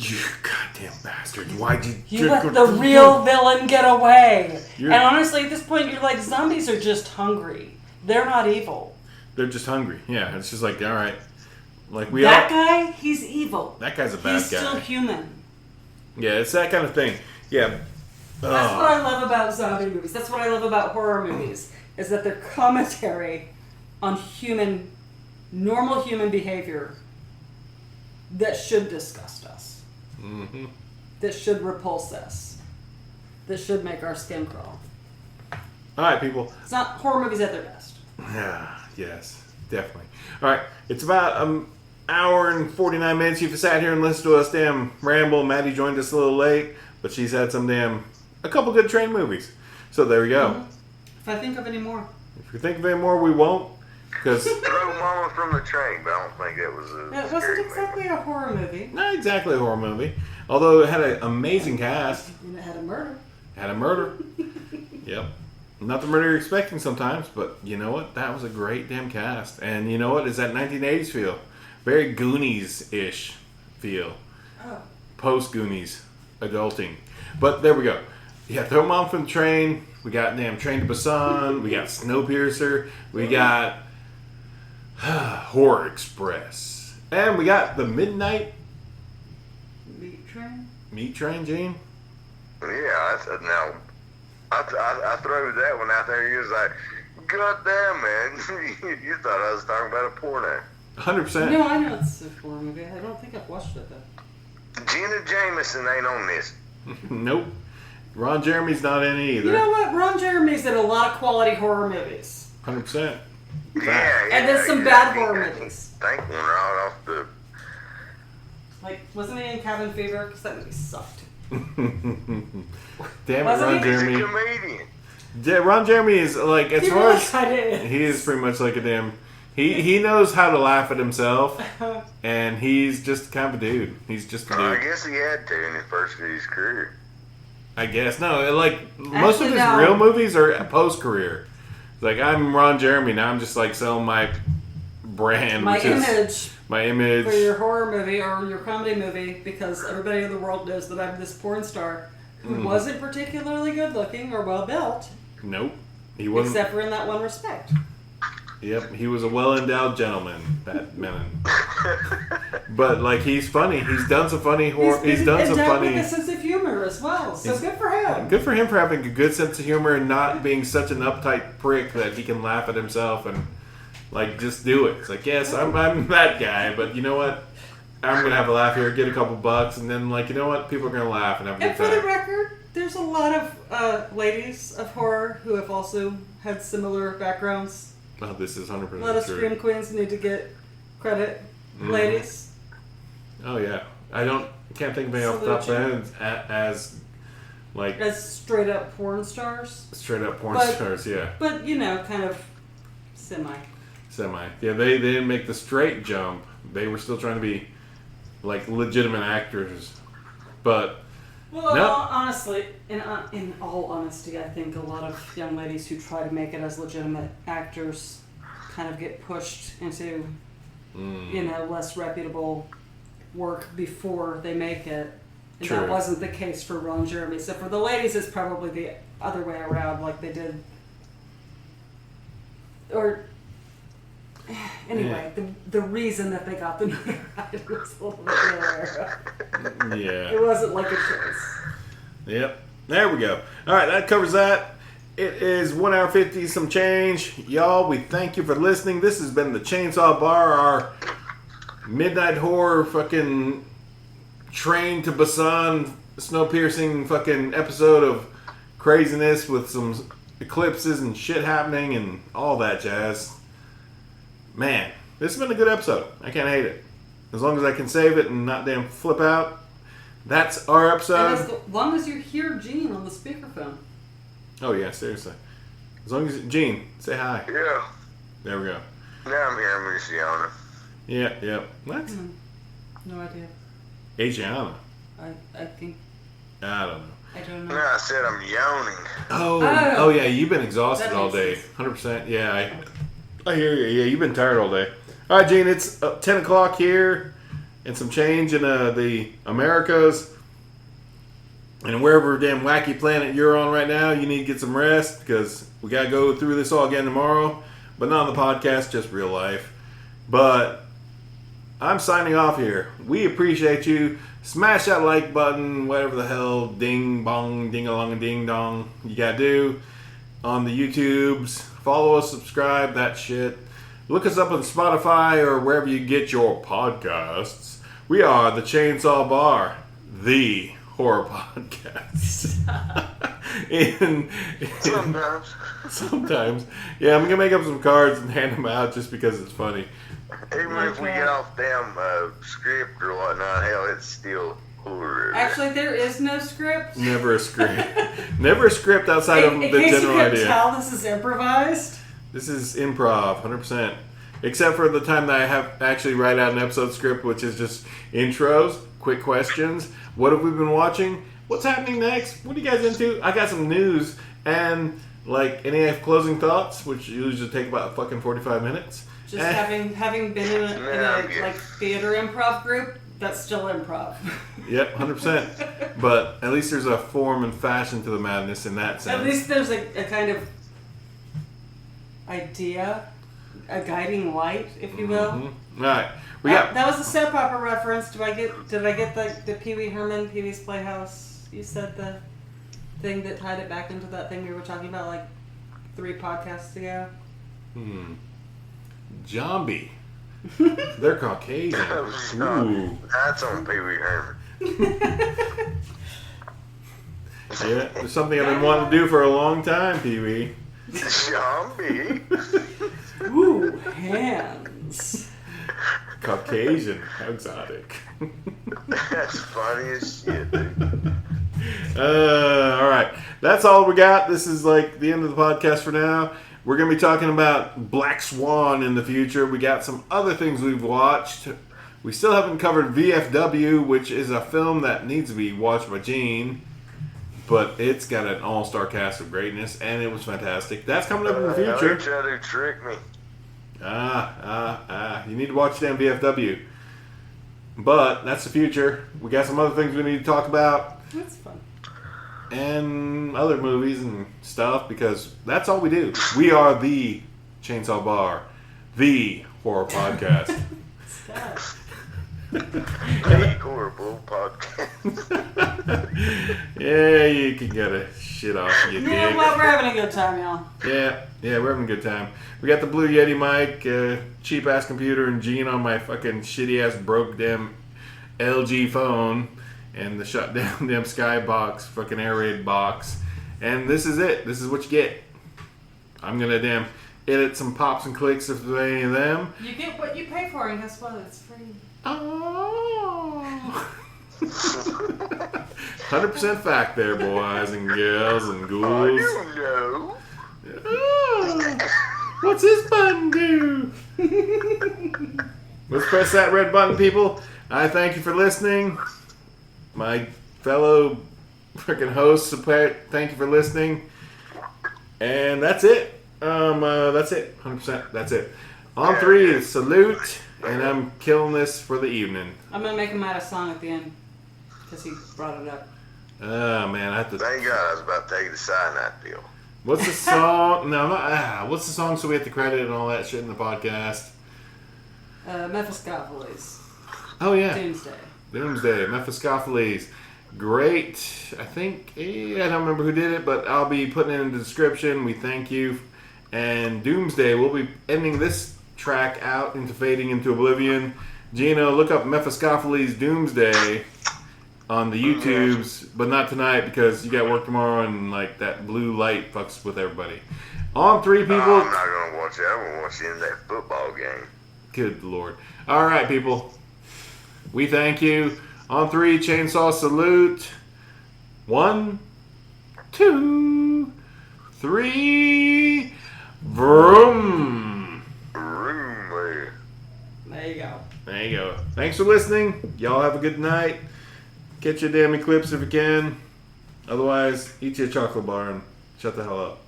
you goddamn bastard! Why'd you let the real villain get away? And honestly, at this point, you're like, zombies are just hungry. They're not evil. They're just hungry. Yeah, it's just like, all right. Like guy, he's evil. That guy's a bad guy. He's still human. Yeah, it's that kind of thing. Yeah. That's what I love about zombie movies. That's what I love about horror movies. Is that they're commentary on normal human behavior that should disgust us. Mm-hmm. That should repulse us. That should make our skin crawl. All right, people. It's not horror movies at their best. Yeah. Yes. Definitely. All right. It's about hour and 49 minutes. You've sat here and listened to us damn ramble. Maddie joined us a little late, but she's had a couple good train movies. So there we go. Mm-hmm. If I think of any more. If you think of any more, we won't. Because Throw Mama from the Train, but I don't think it was It wasn't exactly a horror movie. Not exactly a horror movie. Although it had an amazing cast. And it had a murder. Yep. Not the murder you're expecting sometimes, but you know what? That was a great damn cast. And you know what? It's that 1980s feel. Very Goonies-ish feel. Oh. Post-Goonies. Adulting. But there we go. Yeah, throw them off in the train. We got damn Train to Busan. We got Snowpiercer. We got Horror Express. And we got the Midnight Meat train? Meat Train, Gene. Yeah, I said no. I threw that one out there. He was like, "God damn, man! You thought I was talking about a porno." 100%. No, I know it's a horror movie. I don't think I've watched it though. Gina Jameson ain't on this. Nope. Ron Jeremy's not in it either. You know what? Ron Jeremy's in a lot of quality horror movies. 100%. Yeah, And then some bad horror movies. Thank one right off the. Like, wasn't he in Cabin Fever? Because that movie sucked. Damn it, Wasn't Ron he? He's a Jeremy. comedian. Yeah, Ron Jeremy is like, as He far really as kinda is. he is pretty much like a damn. He knows how to laugh at himself, and he's just kind of a dude. He's just a I dude. guess he had to in his first of his career. I guess no, like most of Actually, his no. real movies are post career. Like I'm Ron Jeremy now. I'm just like selling my brand, My which is image my image. for your horror movie or your comedy movie, because everybody in the world knows that I'm this porn star who wasn't particularly good looking or well built, Nope, he wasn't. except for in that one respect. Yep, he was a well-endowed gentleman, that man. But like, he's funny. He's done some funny horror. He's done some endowed funny. with a sense of humor as well. So He's- good for him. Good for him for having a good sense of humor and not being such an uptight prick that he can laugh at himself and like just do it. It's like, yes, I'm that guy, but you know what? I'm gonna have a laugh here, get a couple bucks, and then like, you know what? People are gonna laugh and have a And good for the time. record, there's a lot of ladies of horror who have also had similar backgrounds. Oh, this is 100% A lot of true. scream queens need to get credit. Mhm. Ladies. Oh yeah, can't think of any off the top of my head as like As straight up porn stars. straight up porn But- stars. Yeah, But, you know, kind of semi. semi. Yeah, they didn't make the straight jump. They were still trying to be like legitimate actors, but Well, No. honestly, in all honesty, I think a lot of young ladies who try to make it as legitimate actors kind of get pushed into, you know, less reputable work before they make it. And True. that wasn't the case for Ron Jeremy. So for the ladies, it's probably the other way around, like they did. Or anyway, the reason that they got the notoriety was a little bit the other way around. yeah. It wasn't like a choice. Yep. There we go. All right, that covers that. It is 1 hour 50 some change. Y'all, we thank you for listening. This has been the Chainsaw Bar, our midnight horror fucking train to Busan snow piercing fucking episode of craziness with some eclipses and shit happening and all that jazz. Man, this has been a good episode. I can't hate it. As long as I can save it and not damn flip out. That's our And episode. as long as you hear Gene on the speakerphone. Oh yeah, seriously. As long as Gene, say hi. Yeah. There we go. Now I'm hearing Miss Yana. Yeah. What? No idea. Adriana. I think I don't know. I don't No, know. I said I'm yawning. Oh yeah, you've been exhausted That all day. makes 100%. Yeah, I hear you. Yeah, you've been tired all day. All right, Gene, it's 10 o'clock here and some change in the Americas. And wherever damn wacky planet you're on right now, you need to get some rest because we got to go through this all again tomorrow. But not on the podcast, just real life. But I'm signing off here. We appreciate you. Smash that like button, whatever the hell, ding bong, ding along, and ding dong you got to do on the YouTubes. Follow us, subscribe, that shit. Look us up on Spotify or wherever you get your podcasts. We are the Chainsaw Bar, the horror podcast. Sometimes. Sometimes. Yeah, I'm going to make up some cards and hand them out just because it's funny. Even if we get off damn script or whatnot, hell, it's still horror. Actually, there is no script. Never a script. Never a script outside of In the case you general couldn't idea. tell, this is improvised. This is improv, 100%. Except for the time that I have actually write out an episode script, which is just intros, quick questions. What have we been watching? What's happening next? What are you guys into? I got some news and like any closing thoughts, which usually take about fucking 45 minutes. Just Eh. having been in a Yeah, like theater improv group, That's still improv. Yep, 100%. But at least there's a form and fashion to the madness in that sense. At least there's a kind of idea, a guiding light, if you will. Mm-hmm. All right. We got. That was a soap opera reference. Did I get the Pee Wee Herman, Pee Wee's Playhouse? You said the thing that tied it back into that thing we were talking about like 3 podcasts ago. Zombie. They're Caucasian. Ooh. That's on Pee Wee Herman. Yeah, there's something I've been wanting to do for a long time, Pee Wee. Zombie. Ooh, hands. Caucasian. How exotic. That's funny as shit, dude. All right. That's all we got. This is like the end of the podcast for now. We're going to be talking about Black Swan in the future. We got some other things we've watched. We still haven't covered VFW, which is a film that needs to be watched by Gene. But it's got an all-star cast of greatness, and it was fantastic. That's coming up in the future. You try to trick me. You need to watch damn VFW. But that's the future. We got some other things we need to talk about. That's fun. And other movies and stuff, because that's all we do. We are the Chainsaw Bar, the horror podcast. Stop. The horrible podcast. Yeah, you can get a shit off you You know dick. what? We're having a good time, y'all. Yeah, we're having a good time. We got the Blue Yeti mic, cheap ass computer, and Gene on my fucking shitty ass broke damn LG phone, and the shut down damn Skybox fucking air raid box. And this is it. This is what you get. I'm gonna damn edit some pops and clicks if there's any of them. You get what you pay for, and guess what? It's free. Oh. 100% fact there, boys and girls and I ghouls. don't know. Oh, what's this button do? Let's press that red button, people. I thank you for listening. My fellow freaking hosts, thank you for listening. And that's it. That's it. 100%. That's it. On 3, salute. And I'm killing this for the evening. I'm gonna make him add a song at the end because he brought it up. Oh man, I have to. Thank God I was about to take the cyanide pill. What's the song? No, I'm not. What's the song so we have to credit and all that shit in the podcast? Mephistopheles. Oh yeah, Doomsday. Mephistopheles. Great. I think I don't remember who did it, but I'll be putting it in the description. We thank you. And Doomsday. We'll be ending this track out into fading into oblivion. Gino, look up Mephistopheles Doomsday on the YouTubes, but not tonight because you got work tomorrow and like that blue light fucks with everybody. On 3, people. I'm not gonna watch it. I'm gonna watch the end of that football game. Good Lord. All right, people. We thank you. On 3, chainsaw salute. 1, 2, 3. Vroom. Room. There you go. There you go. Thanks for listening. Y'all have a good night. Catch your damn Eclipse if you can. Otherwise, eat your chocolate bar and shut the hell up.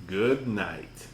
Good night.